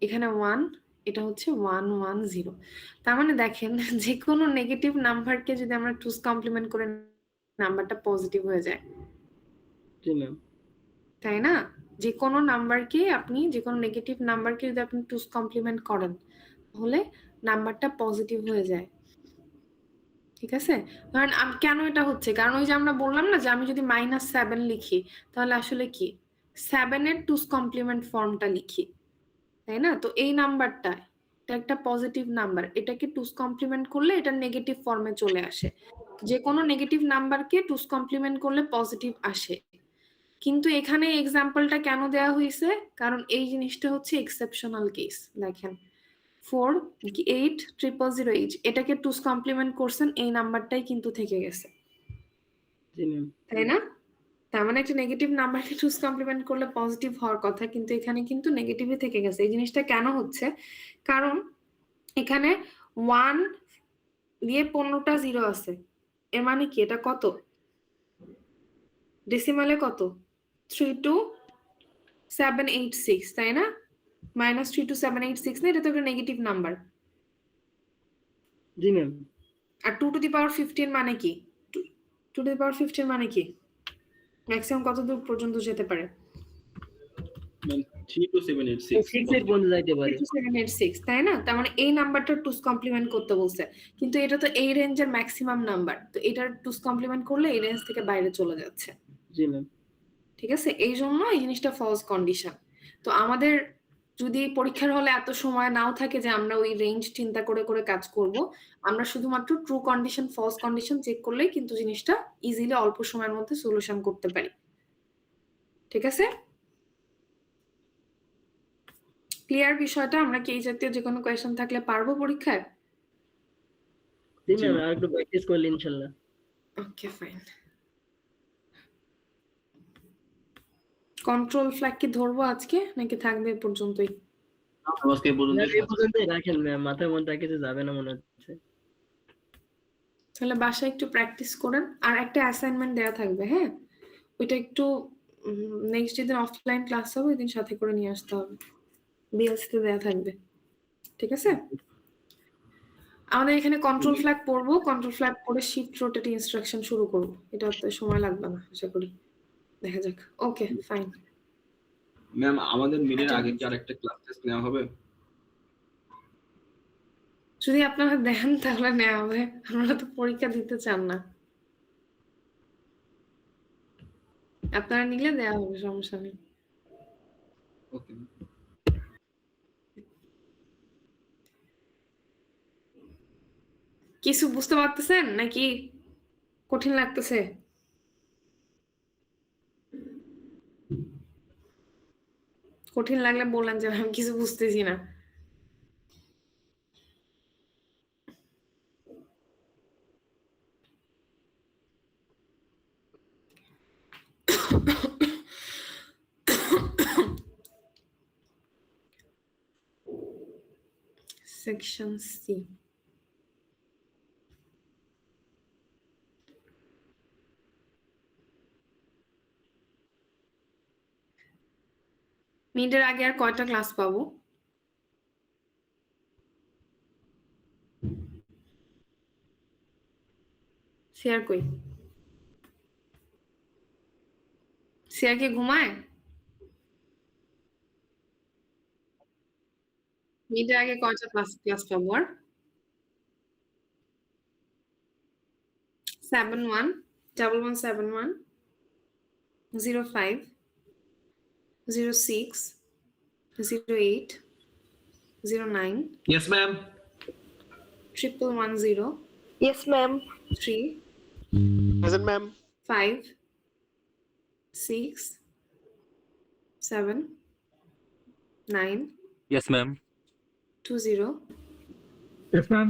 এখানে 1, এটা হচ্ছে 110। তার মানে দেখেন যে কোনো নেগেটিভ নাম্বারকে যদি আমরা টুস কমপ্লিমেন্ট করে নাম্বারটা পজিটিভ হয়ে যায়, জি ম্যাম। তাই না? যে কোনো নাম্বারকে আপনি, যে কোনো নেগেটিভ নাম্বারকে যদি আপনি টুস কমপ্লিমেন্ট করেন তাহলে নাম্বারটা পজিটিভ হয়ে যায়। ঠিক আছে? কারণ কেন এটা হচ্ছে? কারণ ওই যে আমরা বললাম না যে আমি যদি -7 লিখি তাহলে আসলে কি 7 এর 2's কমপ্লিমেন্ট ফর্মটা লিখি, তাই না? তো এই নাম্বারটা এটা একটা পজিটিভ নাম্বার, এটাকে 2's কমপ্লিমেন্ট করলে এটা নেগেটিভ ফর্মে চলে আসে। যে কোনো নেগেটিভ নাম্বারকে 2's কমপ্লিমেন্ট করলে পজিটিভ আসে। কিন্তু এখানে এক্সাম্পলটা কেন দেওয়া হয়েছে? কারণ এই জিনিসটা হচ্ছে এক্সেপশনাল কেস। দেখেন 48000H এটাকে 2's কমপ্লিমেন্ট করছেন, এই নাম্বারটাই কিন্তু থেকে গেছে, জি ম্যাম। তাই না? তার মানে একটা নেগেটিভ নাম্বারকে 2's কমপ্লিমেন্ট করলে পজিটিভ হওয়ার কথা, কিন্তু এখানে কিন্তু নেগেটিভই থেকে গেছে। এই জিনিসটা কেন হচ্ছে? কারণ এখানে 1 দিয়ে 15টা 0 আছে। এর মানে কি এটা কত? ডেসিমালে কত? 32786, তাই না? -32786 না, এটা তো একটা নেগেটিভ নাম্বার। জি ম্যাম। আর 2 টু দি পাওয়ার 15 মানে কি? 2 টু দি পাওয়ার 15 মানে কি? ম্যাক্সিমাম কত দূর পর্যন্ত যেতে পারে? ম্যাম 32786 6 এর পর্যন্ত যাইতে পারে। 32786, তাই না? তার মানে এই নাম্বারটা 2's কমপ্লিমেন্ট করতে বলছে, কিন্তু এটা তো এই রেঞ্জের ম্যাক্সিমাম নাম্বার, তো এটার 2's কমপ্লিমেন্ট করলে এই রেঞ্জ থেকে বাইরে চলে যাচ্ছে। জি ম্যাম। ঠিক আছে? এই জন্য এই জিনিসটা ফলস কন্ডিশন। তো আমাদের যদি পরীক্ষার হলে এত সময় নাও থাকে যে আমরা ওই রেঞ্জ চিন্তা করে করে কাজ করব, আমরা শুধুমাত্র true condition false condition check করলেই কিন্তু জিনিসটা ইজিলি অল্প সময়ের মধ্যে সলিউশন করতে পারি। ঠিক আছে? ক্লিয়ার বিষয়টা? আমরা কি এই জাতীয় যে কোনো কোয়েশ্চেন থাকলে পারবো পরীক্ষায়? জি ম্যাম, আর একটু প্র্যাকটিস করলে ইনশাআল্লাহ। Okay fine. কন্ট্রোল ফ্ল্যাগ কি ধরবো আজকে নাকি থাকবে এ পর্যন্তই? আজকে পর্যন্ত এই পর্যন্তই রাখেন ম্যাম, মাথার মধ্যে আর কিছু যাবে না মনে হচ্ছে। তাহলে বাসায় একটু প্র্যাকটিস করেন, আর একটা অ্যাসাইনমেন্ট দেওয়া থাকবে, হ্যাঁ? ওইটা একটু নেক্সট যেদিন অফলাইন ক্লাস হবে ওই দিন সাথে করে নিয়ে আসতে হবে, বিএলসিতে দেওয়া থাকবে। ঠিক আছে? আমাদের এখানে কন্ট্রোল ফ্ল্যাগ পড়বো, কন্ট্রোল ফ্ল্যাগ পড়ে শিফট রোটেট ইনস্ট্রাকশন শুরু করব। এটা তো সময় লাগবে না আশা করি, দেখা যাক। Okay fine. ম্যাম আমাদের মিডের আগে কি আরেকটা ক্লাস টেস্ট নেওয়া হবে? যদি আপনারা দেন তাহলে নেওয়া হবে, আমরা তো পরীক্ষা দিতে চান না। আপনারা নিলে দেওয়া হবে, সমস্যা নেই। ওকে। কিছু বুঝতে পারতেছেন নাকি কঠিন লাগতেছে? কঠিন লাগলে বললেন যে আমি কিছু বুঝতেছি না। Section C. মিডের আগে আর কয়টা ক্লাস পাবো? শেয়ার কই? শেয়ার কি ঘুমায়? মিডের আগে কয়টা ক্লাস পাবো আর? 711171 05 06 08 09 Yes, ma'am. 1110 Yes, ma'am. 3 Present, ma'am. 5 6 7 9 Yes, ma'am. 20 Yes, ma'am.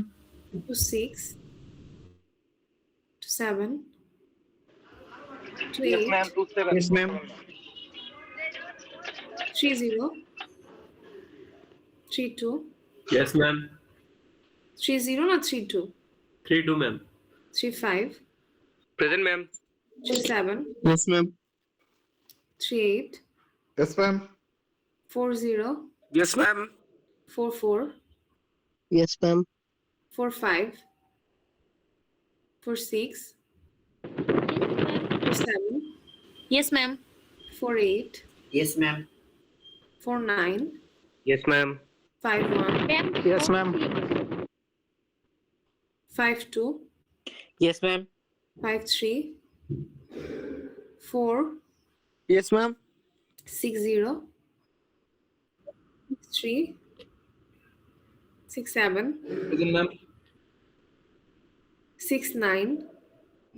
26 27 28 Yes, ma'am. 30 32 Yes, ma'am. 30 না 32 3-2, ma'am. 35 Present, ma'am. 37 Yes, ma'am. 38 Yes, ma'am. 40 Yes, ma'am. 44 Yes, ma'am. 45 46 47 Yes, ma'am. 48 Yes, ma'am. 49 Yes, ma'am. 51 Yes, ma'am. 52 Yes, ma'am. 53 4 Yes, ma'am. 60 3 67 Present, ma'am. 69